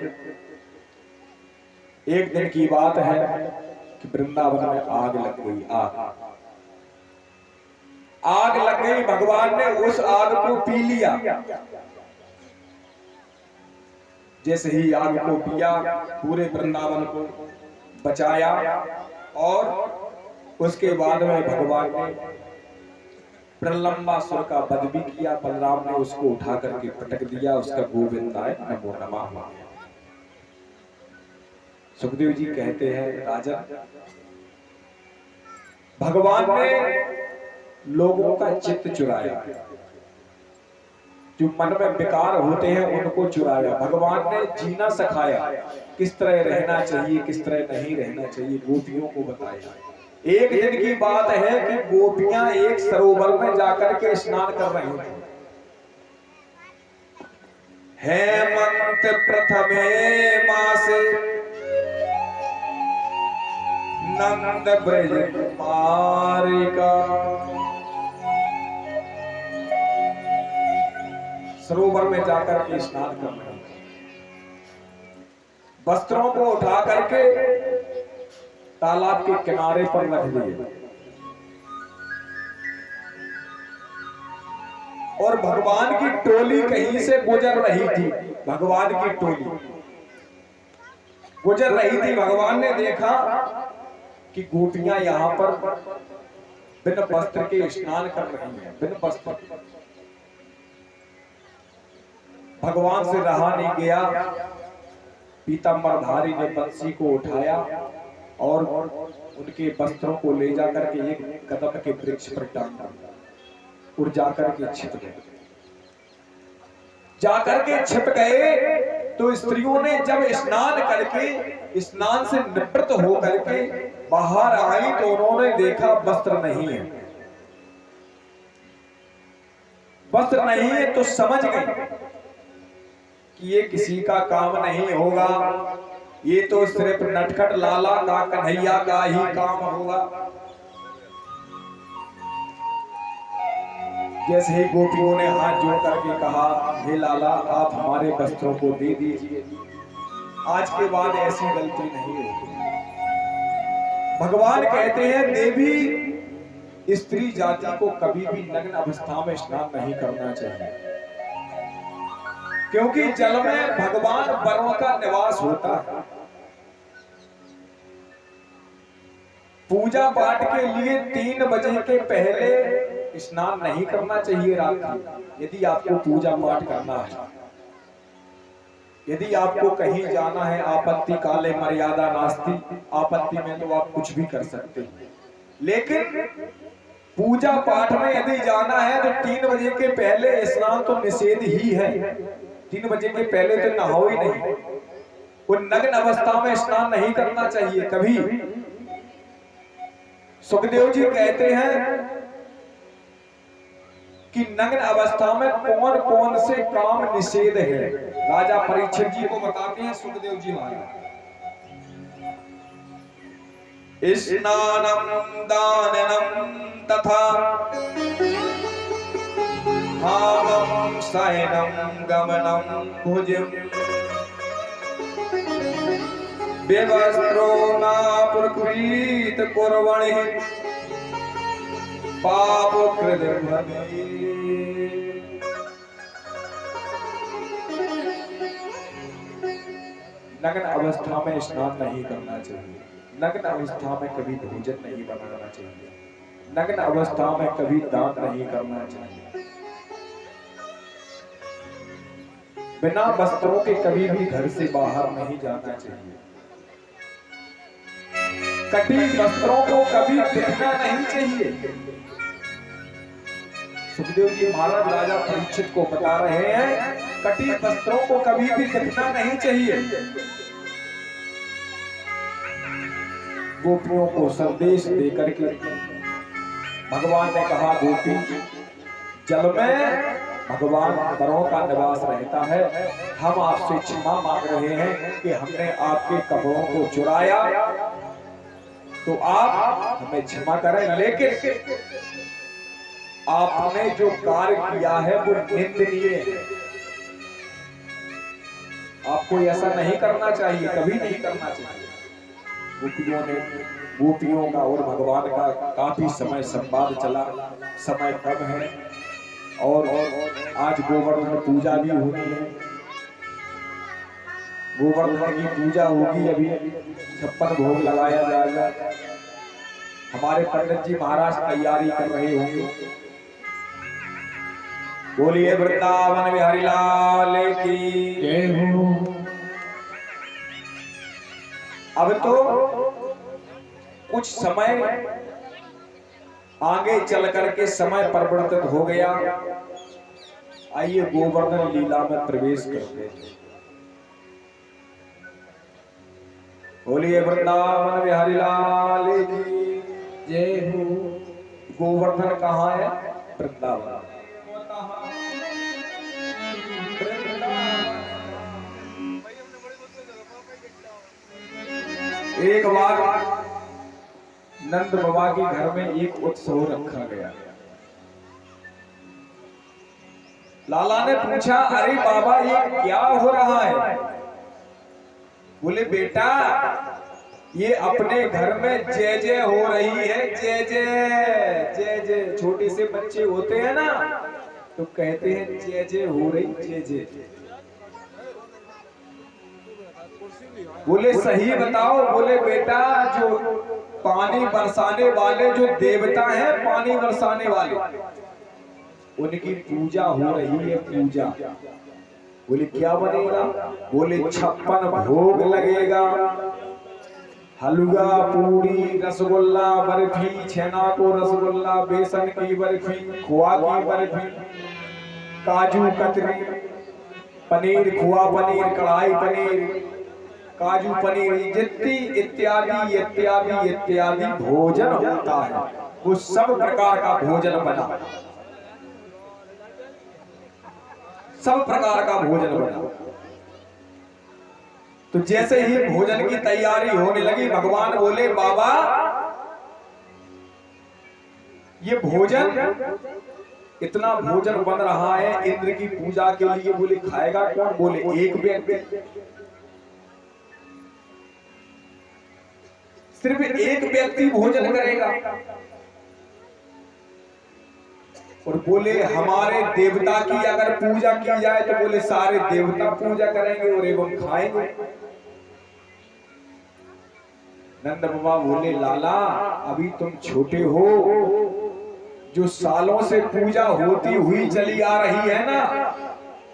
एक दिन की बात है कि वृंदावन में आग लग गई। आग लग गई, भगवान ने उस आग को पी लिया। जैसे ही आग को पिया, पूरे वृंदावन को बचाया और उसके बाद में भगवान ने प्रलंबासुर का वध भी किया। बलराम ने उसको उठा करके पटक दिया, उसका गोविंदाय नमो नमः। सुखदेव जी कहते हैं राजा, भगवान ने लोगों का चित्त चुराया, जो मन में विकार होते हैं उनको चुराया। भगवान ने जीना सिखाया, किस तरह रहना चाहिए किस तरह नहीं रहना चाहिए, गोपियों को बताया। एक दिन की बात है कि गोपियां एक सरोवर में जाकर के स्नान कर रही थी। हेमंत प्रथमे मासे नंद ब्रज कुमारिका, सरोवर में जाकर के स्नान कर रहे हैं। वस्त्रों को उठा करके तालाब के किनारे पर रख दिए और भगवान की टोली कहीं से गुजर रही थी। भगवान की टोली गुजर रही थी। भगवान ने देखा कि गोपियां यहाँ पर बिन वस्त्र के स्नान कर रही हैं, बिन वस्त्र। भगवान से रहा नहीं गया, पीतांबरधारी ने बंसी को उठाया और उनके वस्त्रों को ले जाकर के एक कदम के वृक्ष पर टांगा और जाकर के छिप गए। जाकर के छिप गए तो स्त्रियों ने जब स्नान करके, स्नान से निवृत्त होकर के बाहर आई तो उन्होंने देखा वस्त्र नहीं है। वस्त्र नहीं है तो समझ गए कि ये किसी का काम नहीं होगा, ये तो सिर्फ नटखट लाला का, कन्हैया का ही काम होगा। जैसे ही गोपियों ने हाथ जोड़ करके कहा, हे लाला आप हमारे वस्त्रों को दे दीजिए, आज के बाद ऐसी गलती नहीं होगी। भगवान कहते हैं देवी स्त्री जाति को कभी भी नग्न अवस्था में स्नान नहीं करना चाहिए, क्योंकि जल में भगवान वरुण का निवास होता है। पूजा पाठ के लिए 3 बजे के पहले स्नान नहीं करना चाहिए रात में, यदि आपको पूजा पाठ करना है। यदि आपको कहीं जाना है, आपत्ति काले मर्यादा नास्ति, आपत्ति में तो आप कुछ भी कर सकते हैं, लेकिन पूजा पाठ में यदि जाना है तो 3 बजे के पहले स्नान तो निषेध ही है। 3 बजे के पहले तो नहाओ ही नहीं, वो नग्न अवस्था में स्नान नहीं करना चाहिए कभी। सुखदेव जी कहते हैं कि नग्न अवस्था में कौन कौन से काम निषेध है, राजा परीक्षित जी को बताते हैं सुखदेव जी महाराज। स्नानम दाननम तथा भावम शयनम गमनम भुजम विवस्त्रो न प्रकृत कुर्वणि पाप कृत भवे। नग्न अवस्था में स्नान नहीं करना चाहिए, नग्न अवस्था में कभी भोजन नहीं बनाना चाहिए, नग्न अवस्था में कभी दान नहीं करना चाहिए, बिना वस्त्रों के कभी भी घर से बाहर नहीं जाना चाहिए, कटी वस्त्रों को कभी देखना नहीं चाहिए। सुखदेव जी महाराज राजा परीक्षित को बता रहे हैं कटी वस्त्रों को कभी भी देखना नहीं चाहिए। गोपियों को संदेश देकर के भगवान ने कहा, गोपी जल में भगवान वरों का निवास रहता है। हम आपसे क्षमा मांग रहे हैं कि हमने आपके कपड़ों को चुराया, तो आप हमें क्षमा करें, लेकिन आपने जो कार्य किया है वो निंदनीय है। आपको ऐसा नहीं करना चाहिए, कभी नहीं करना चाहिए। गोपियों का और भगवान का काफी समय संवाद चला। समय कम है और आज गोवर्धन पूजा भी होनी है। गोवर्धन की पूजा होगी, अभी 56 भोग लगाया जाएगा। हमारे पंडित जी महाराज तैयारी कर रहे होंगे। बोलिए वृंदावन बिहारी लाल की जय हो। अब तो कुछ समय आगे चल करके समय परिवर्तित हो गया। आइए गोवर्धन लीला में प्रवेश करते हैं। बोलिए वृंदावन बिहारी लाल की जय हो। गोवर्धन कहाँ है? वृंदावन। एक बार नंद बाबा के घर में एक उत्सव रखा गया। लाला ने पूछा, अरे बाबा ये क्या हो रहा है? बोले बेटा ये अपने घर में जय जय हो रही है। जय जय जय जय। छोटे से बच्चे होते हैं ना तो कहते हैं जय जय हो रही, जय जय। बोले सही बताओ। बोले बेटा जो पानी बरसाने वाले जो देवता हैं, पानी बरसाने वाले, उनकी पूजा हो रही है, पूजा। बोले क्या बनेगा? बोले 56 भोग लगेगा। हलवा, पूरी, रसगुल्ला, बर्फी, छेना को रसगुल्ला, बेसन की बर्फी, खोआ की बर्फी, काजू कतरी, पनीर, खोआ पनीर, कढ़ाई पनीर, काजू पनीर, जितनी इत्यादि इत्यादि इत्यादि भोजन होता है वो सब प्रकार का भोजन बना, सब प्रकार का भोजन बना। तो जैसे ही भोजन की तैयारी होने लगी, भगवान बोले बाबा ये भोजन, इतना भोजन बन रहा है इंद्र की पूजा के लिए। बोले खाएगा कौन? बोले एक व्यक्ति, सिर्फ एक व्यक्ति भोजन करेगा। और बोले हमारे देवता की अगर पूजा की जाए तो बोले सारे देवता पूजा करेंगे और एवं खाएंगे। नंद बाबा बोले लाला अभी तुम छोटे हो, जो सालों से पूजा होती हुई चली आ रही है ना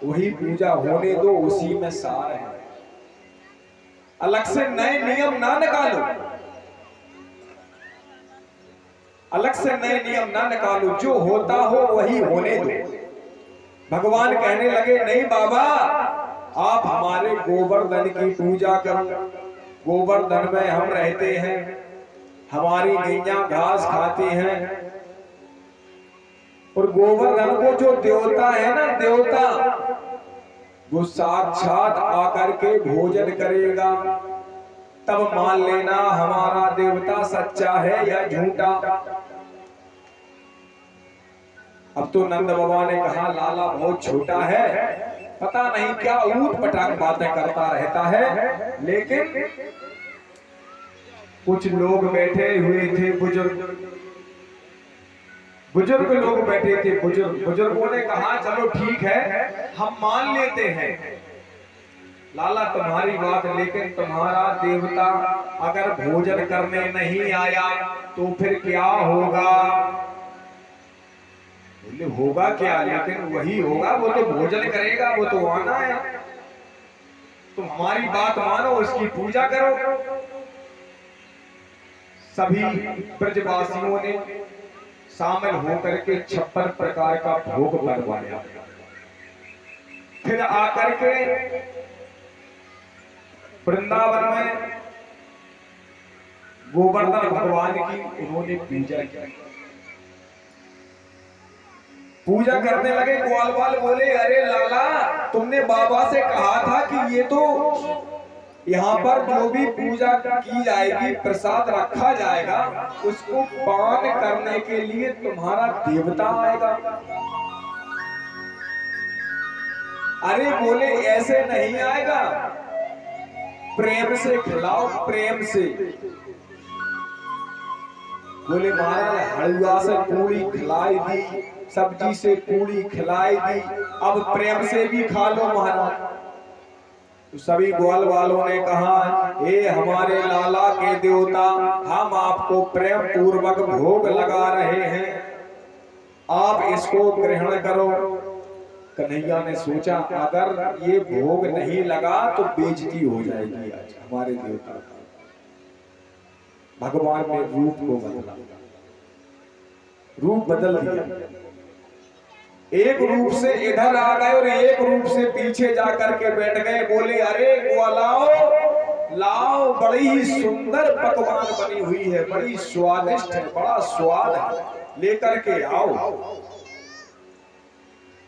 वही पूजा होने दो, उसी में सार है। अलग से नए नियम ना निकालो, अलग से नए नियम ना निकालो, जो होता हो वही होने दो। भगवान कहने लगे नहीं बाबा आप हमारे गोवर्धन की पूजा करो। गोवर्धन में हम रहते हैं, हमारी गैया घास खाती हैं और गोवर्धन को जो देवता है ना, देवता वो साक्षात आकर के भोजन करेगा, तब मान लेना हमारा देवता सच्चा है या झूठा। अब तो नंद बाबा ने कहा लाला बहुत छोटा है, पता नहीं क्या ऊट पटांग बातें करता रहता है। लेकिन कुछ लोग बैठे हुए थे, बुजुर्ग लोग बैठे थे। बुजुर्गों ने कहा चलो ठीक है हम मान लेते हैं लाला तुम्हारी बात, लेकिन तुम्हारा देवता अगर भोजन करने नहीं आया तो फिर क्या होगा? बोले होगा क्या? लेकिन वही होगा, वो तो भोजन करेगा, वो तो आना है। तुम हमारी बात मानो, उसकी पूजा करो। सभी ब्रजवासियों ने शामिल होकर के 56 प्रकार का भोग बनवाया। फिर आकर के वृंदावन में गोवर्धन भगवान की उन्होंने पूजा की। पूजा करने लगे। ग्वालवाल बोले, अरे लाला, तुमने बाबा से कहा था कि ये तो यहाँ पर जो भी पूजा की जाएगी, प्रसाद रखा जाएगा, उसको पान करने के लिए तुम्हारा देवता आएगा। अरे बोले, ऐसे नहीं आएगा, प्रेम से खिलाओ, प्रेम से। बोले महाराज, हलवा से पूरी खिलाई दी, सब्जी से पूरी खिलाई दी, अब प्रेम से भी खा लो महाराज। तो सभी ग्वाल वालों ने कहा, हे हमारे लाला के देवता, हम आपको प्रेम पूर्वक भोग लगा रहे हैं, आप इसको ग्रहण करो। कन्हैया ने सोचा, अगर ये भोग नहीं लगा तो बेइज्जती हो जाएगी आज हमारे देवता का। भगवान ने रूप को बदला, रूप बदल दिया। एक रूप से इधर आ गए और एक रूप से पीछे जाकर के बैठ गए। बोले, अरे ग्वालाओ, लाओ, बड़ी ही सुंदर पकवान बनी हुई है, बड़ी स्वादिष्ट है, बड़ा स्वाद है, लेकर के आओ।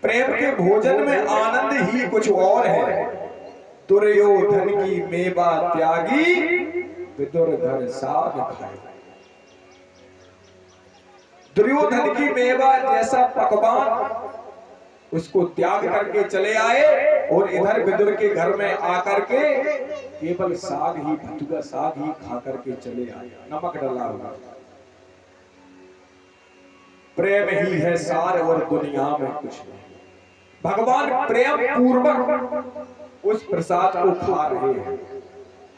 प्रेम के भोजन में आनंद ही कुछ और है। दुर्योधन की मेवा त्यागी, विदुरधर साग खाए। दुर्योधन की मेवा जैसा पकवान उसको त्याग करके चले आए और इधर विदुर के घर में आकर के केवल साग ही, भतुआ साग ही खा करके चले आए, नमक डाला हुआ। प्रेम ही है सार और दुनिया में कुछ नहीं। भगवान प्रेम पूर्वक उस प्रसाद को खा रहे हैं।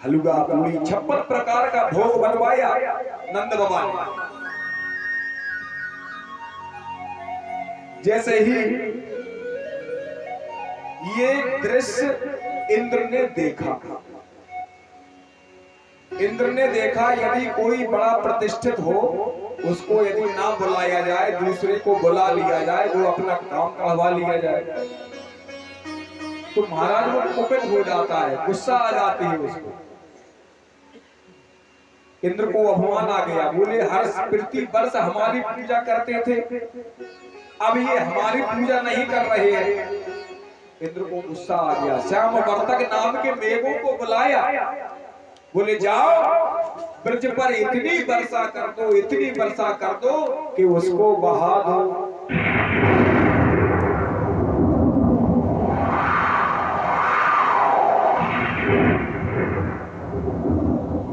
हलवा पूरी 56 प्रकार का भोग बनवाया नंद बाबा ने। जैसे ही ये दृश्य इंद्र ने देखा, इंद्र ने देखा यदि कोई बड़ा प्रतिष्ठित हो, उसको यदि ना बुलाया जाए, दूसरे को बुला लिया जाए, वो अपना काम करवा लिया जाए, तो महाराज वो कुपित हो जाता है, गुस्सा आ जाती है उसको। इंद्र को अभिमान आ गया। बोले, हर प्रति वर्ष हमारी पूजा करते थे, अब ये हमारी पूजा नहीं कर रहे हैं। इंद्र को गुस्सा आ गया। श्याम वर्तक नाम के मेघों को बुलाया। बोले, जाओ ब्रज पर इतनी वर्षा कर दो, इतनी वर्षा कर दो कि उसको बहा दो।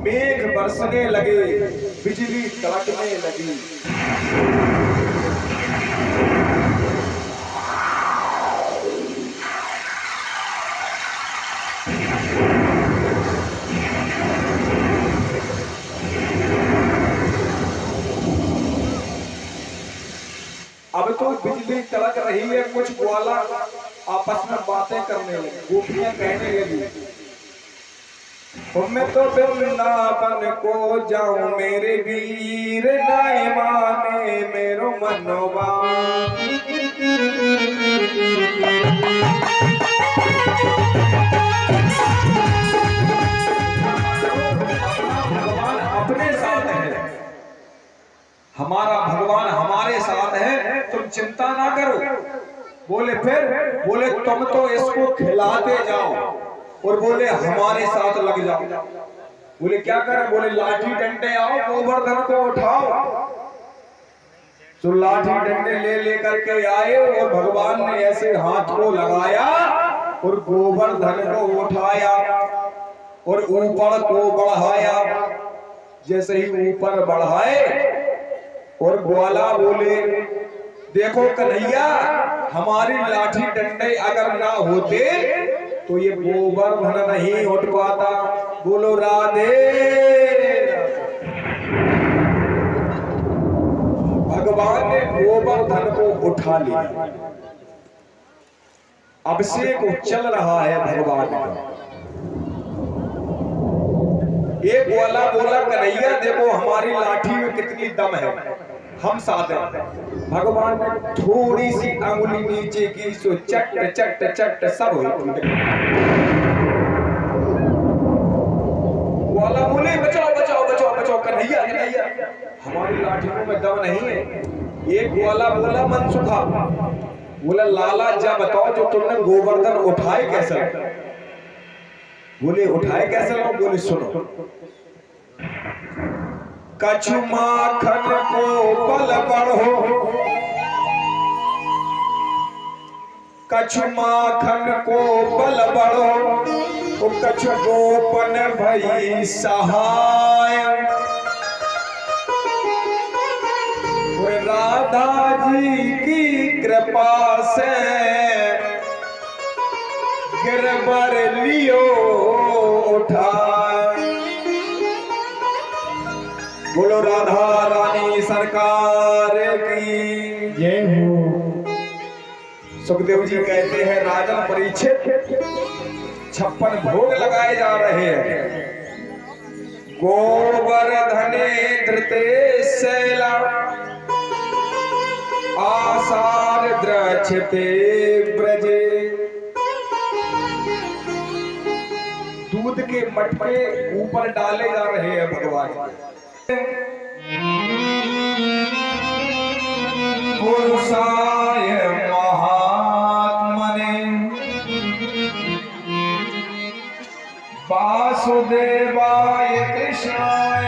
मेघ बरसने लगे, बिजली कड़कने लगी। अब तो बिजली कड़क रही है, कुछ ग्वाला आपस में बातें करने लगे, गोपियां कहने लगी, मैं तो वृंदावन को जाऊं मेरे वीर, नाय माने मेरो मनोबा। भगवान अपने साथ है, हमारा भगवान हमारे साथ है, तुम चिंता ना करो। बोले, फिर बोले, तुम तो इसको खिलाते जाओ और बोले हमारे साथ लग जाओ। बोले, क्या करें? बोले, लाठी डंडे आओ, गोवर्धन को उठाओ। तो लाठी डंडे ले लेकर के आए और भगवान ने ऐसे हाथ को लगाया और गोवर्धन को उठाया और ऊपर को बढ़ाया। जैसे ही ऊपर बढ़ाए और ग्वाला बोले, देखो कन्हैया, हमारी लाठी डंडे अगर ना होते तो ये गोवर्धन नहीं उठ पाता। बोलो राधे। भगवान ने गोवर्धन को उठा लिया। अभिषेक चल रहा है भगवान का। एक ग्वाला बोला, कन्हैया देखो हमारी लाठी में कितनी दम है। हम साथ हैं। भगवान ने थोड़ी सी अंगुली नीचे की सो चट चट चट सब हुई। वाला बोले बचाओ बचाओ बचाओ बचाओ कन्हैया कन्हैया, हमारी लाठियों में दम नहीं है। एक वाला बोला मनसुखा, बोला लाला जा बताओ जो तुमने गोवर्धन उठाए कैसे? बोले उठाए कैसे? बोले सुनो, कछु माखन को बल बढ़ो, कछु माखन को बल बढ़ो, कछु गोपन भई सहाय। राधा जी की कृपा से गिरबर लियो उठाए। बोलो राधा रानी सरकार की जय हो। सुखदेव जी कहते हैं राजन परीक्षित 56 भोग लगाए जा रहे हैं। गोवर्धने धृते शैला आसार द्रक्षते ब्रजे। दूध के मटके ऊपर डाले जा रहे हैं भगवान। पुरुषाय महात्मने वासुदेवाय कृष्णाय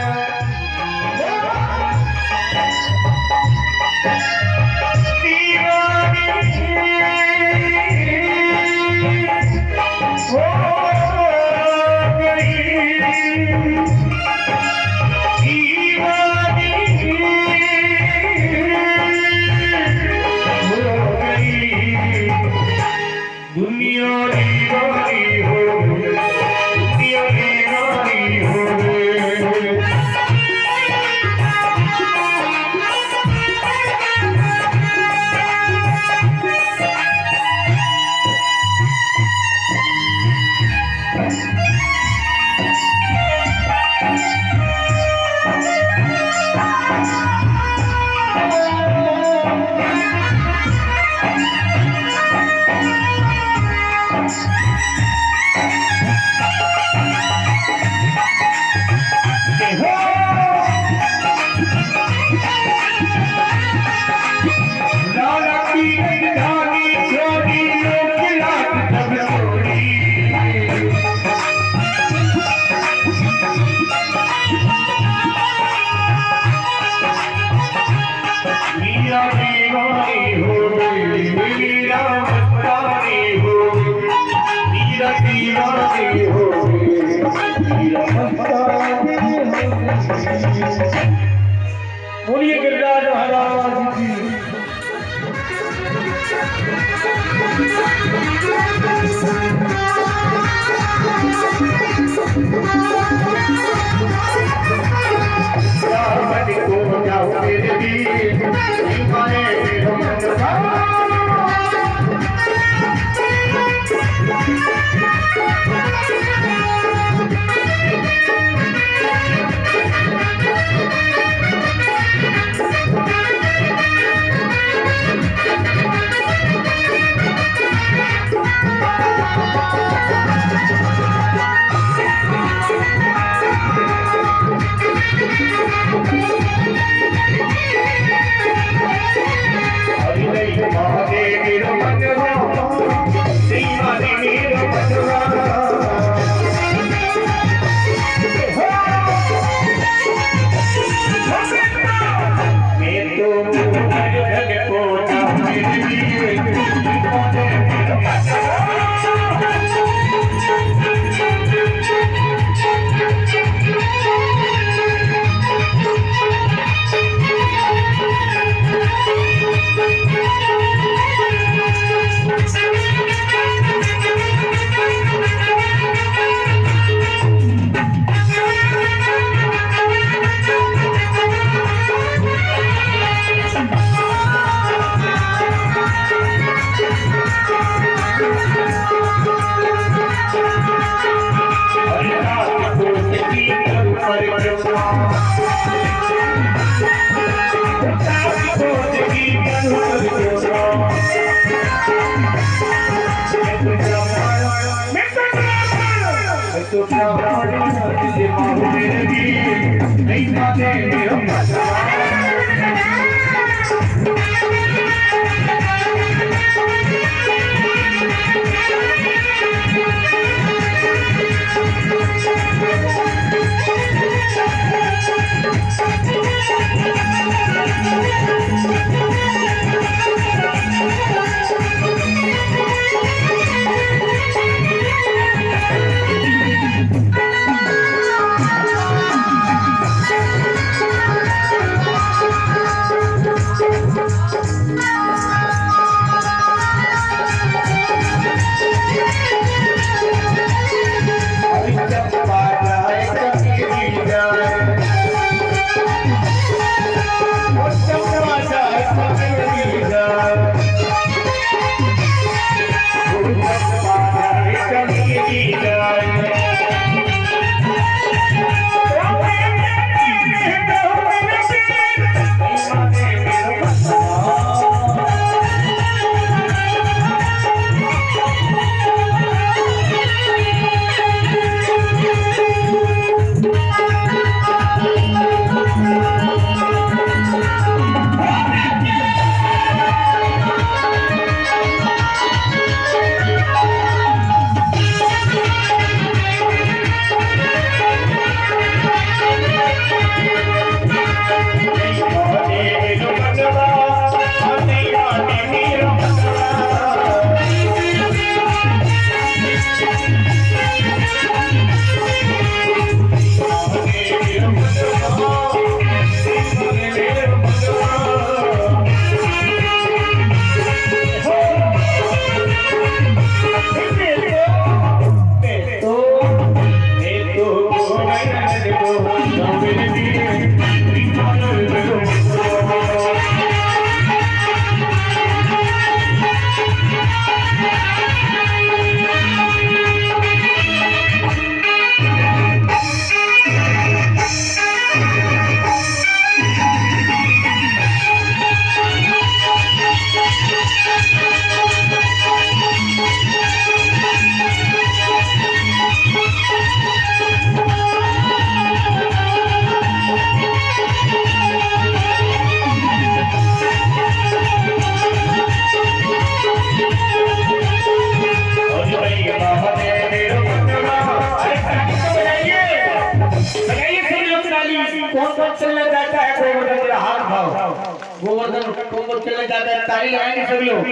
गोवर्धन को चले जाता है, ताली लगाएंगे सभी लोग,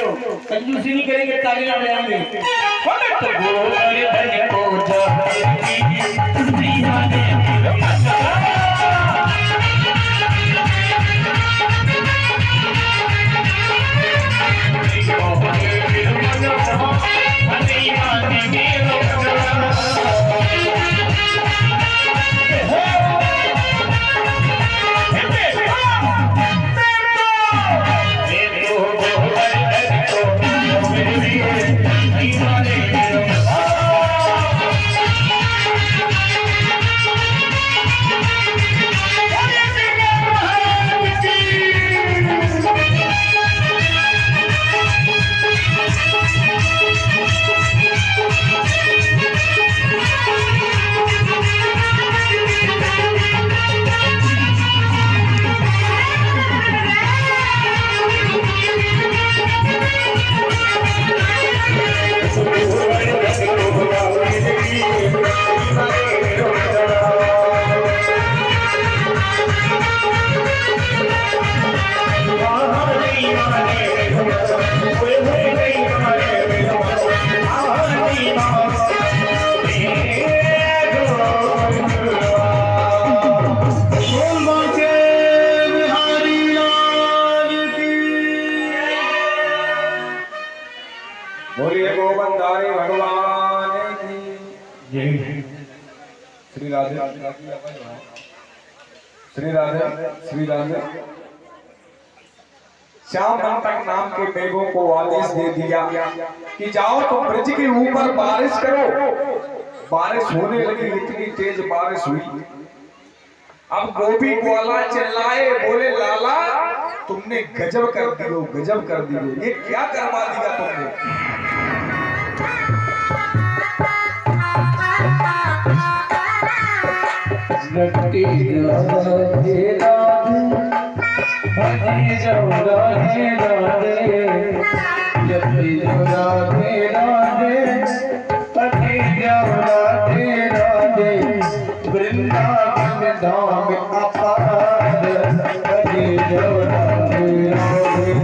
कंजूसी नहीं करेंगे, ताली लगाएंगे। तो गोवर्धन को बोलिए गोबंदारी भगवान की जय। श्री राधे श्री राधे श्री राधे। श्याम तक नाम के मेघों को आदेश दे दिया कि जाओ तुम ब्रज के ऊपर बारिश करो। बारिश होने लगी, इतनी तेज बारिश हुई। अब गोपी ग्वाला चिल्लाए, बोले लाला तुमने गजब कर दियो, गजब कर दियो, ये क्या करवा दिया तुमने। रट्टी राधे राधे हरे जाओ राधे राधे जपी जाओ राधे राधे हरे जाओ राधे राधे वृंदावन धाम अपार हरे जाओ राधे राधे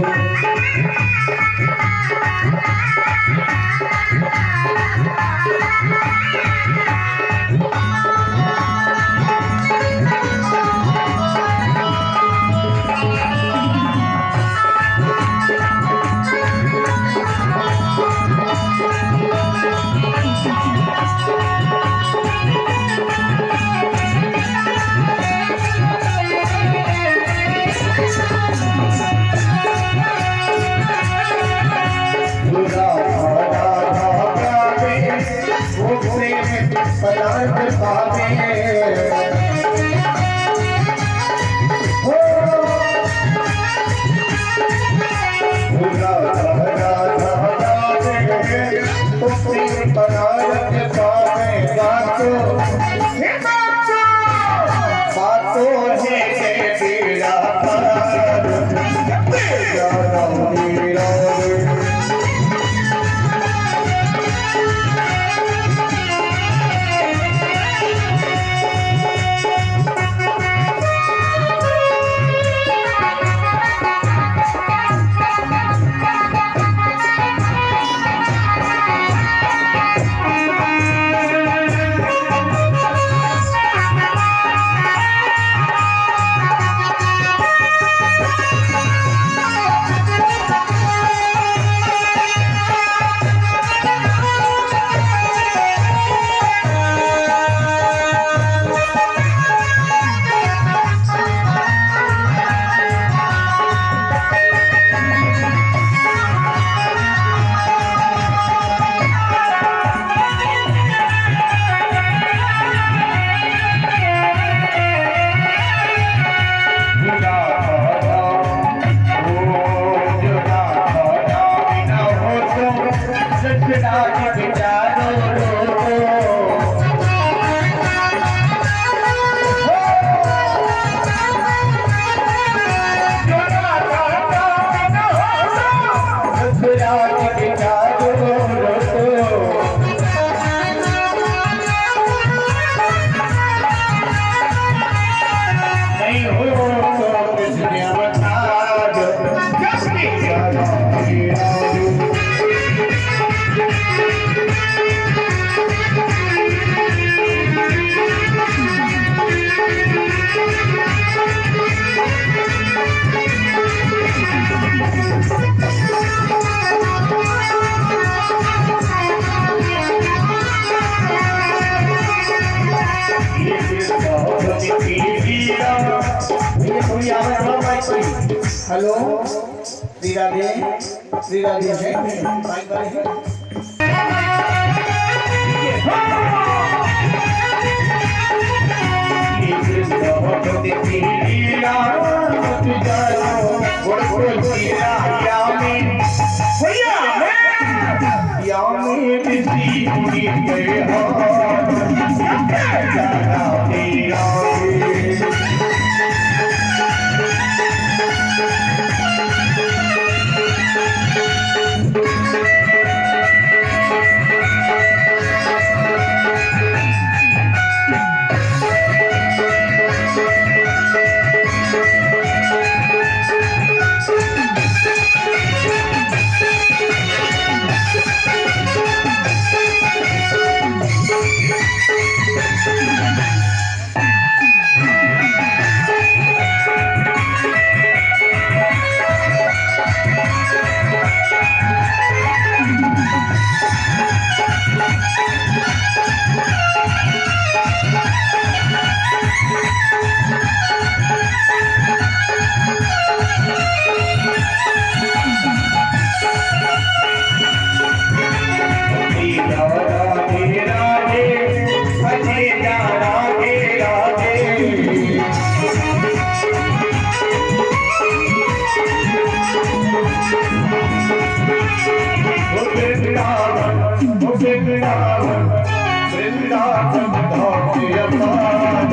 हेलो श्री राधे है बाइक वाले हैं वृंदावन वृंदावन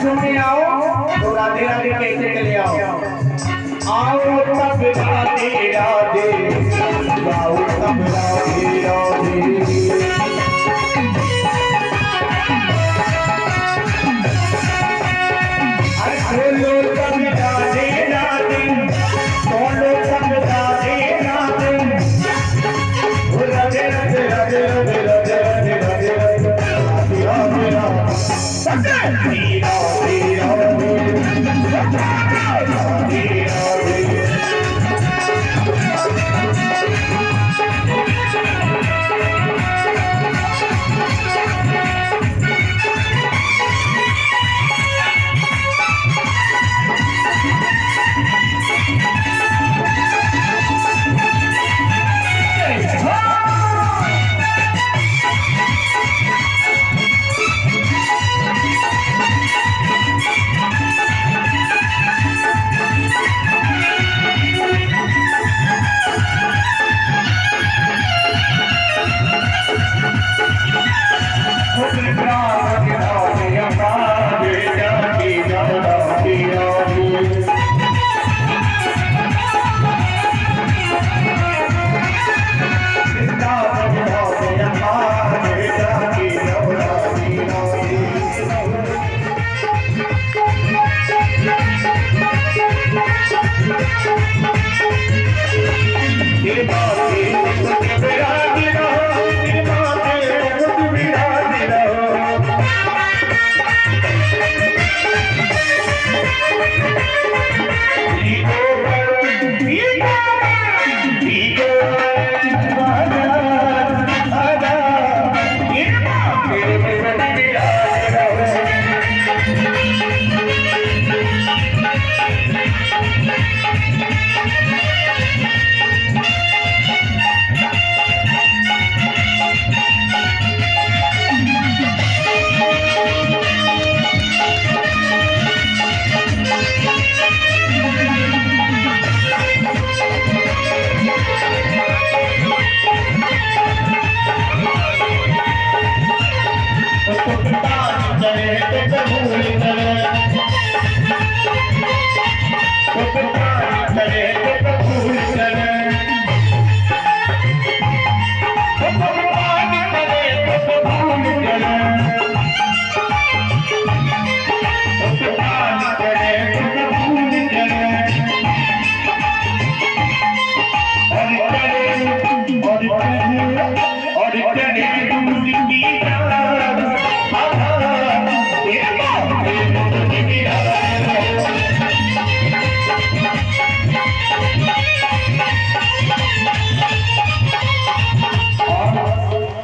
सुनने आओ तो राधे राधे कहते चले आओ। आओ तब राधे राधे, आओ तब राधे राधे। अरे बोलो तब राधे राधे, बोलो तब राधे राधे। राधे राधे राधे राधे राधे राधे राधे राधे राधे राधे।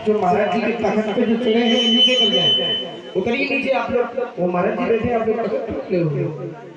जो महाराज जी के तखत पे जो चले हैं नीचे कर जाए, उतरिए नीचे आप लोग। वो महाराज जी बैठे, आप लोग तखत पे ले हो।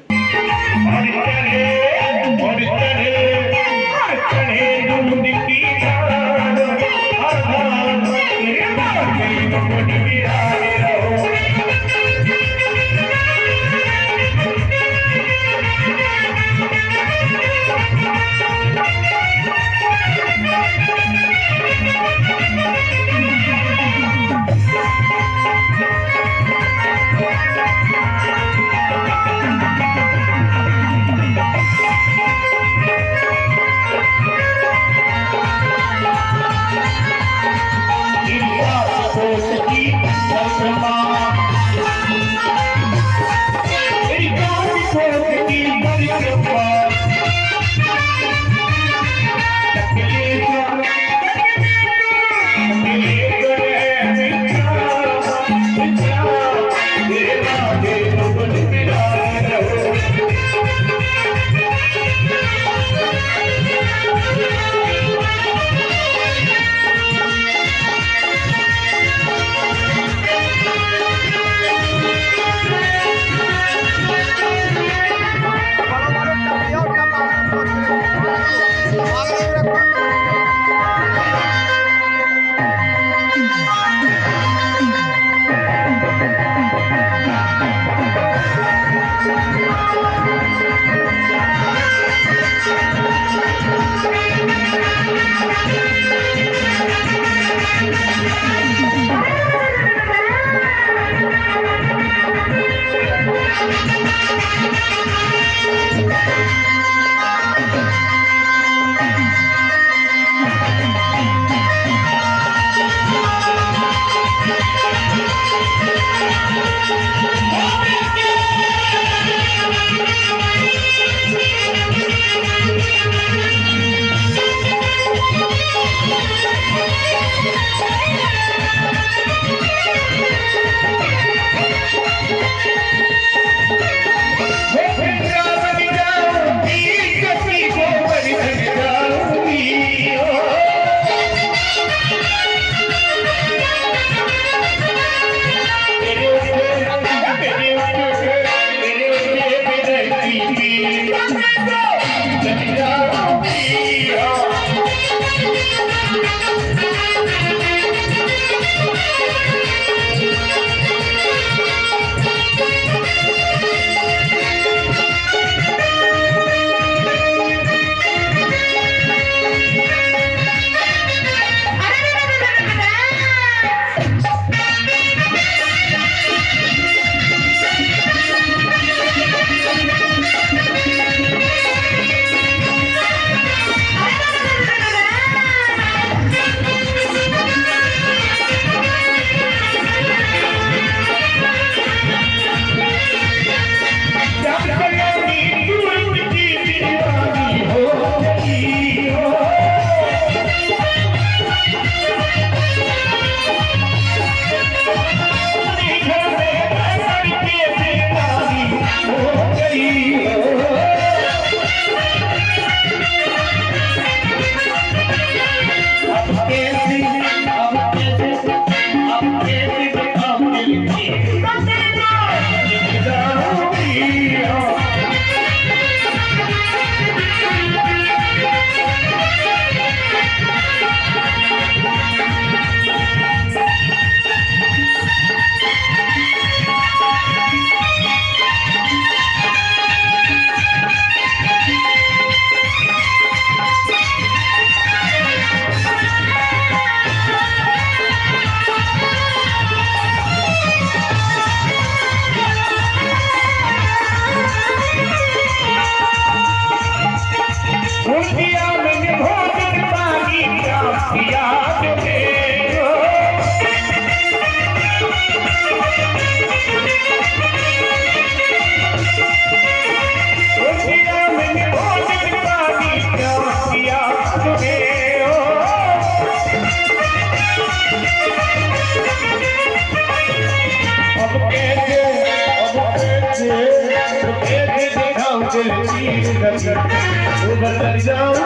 बदल जाऊं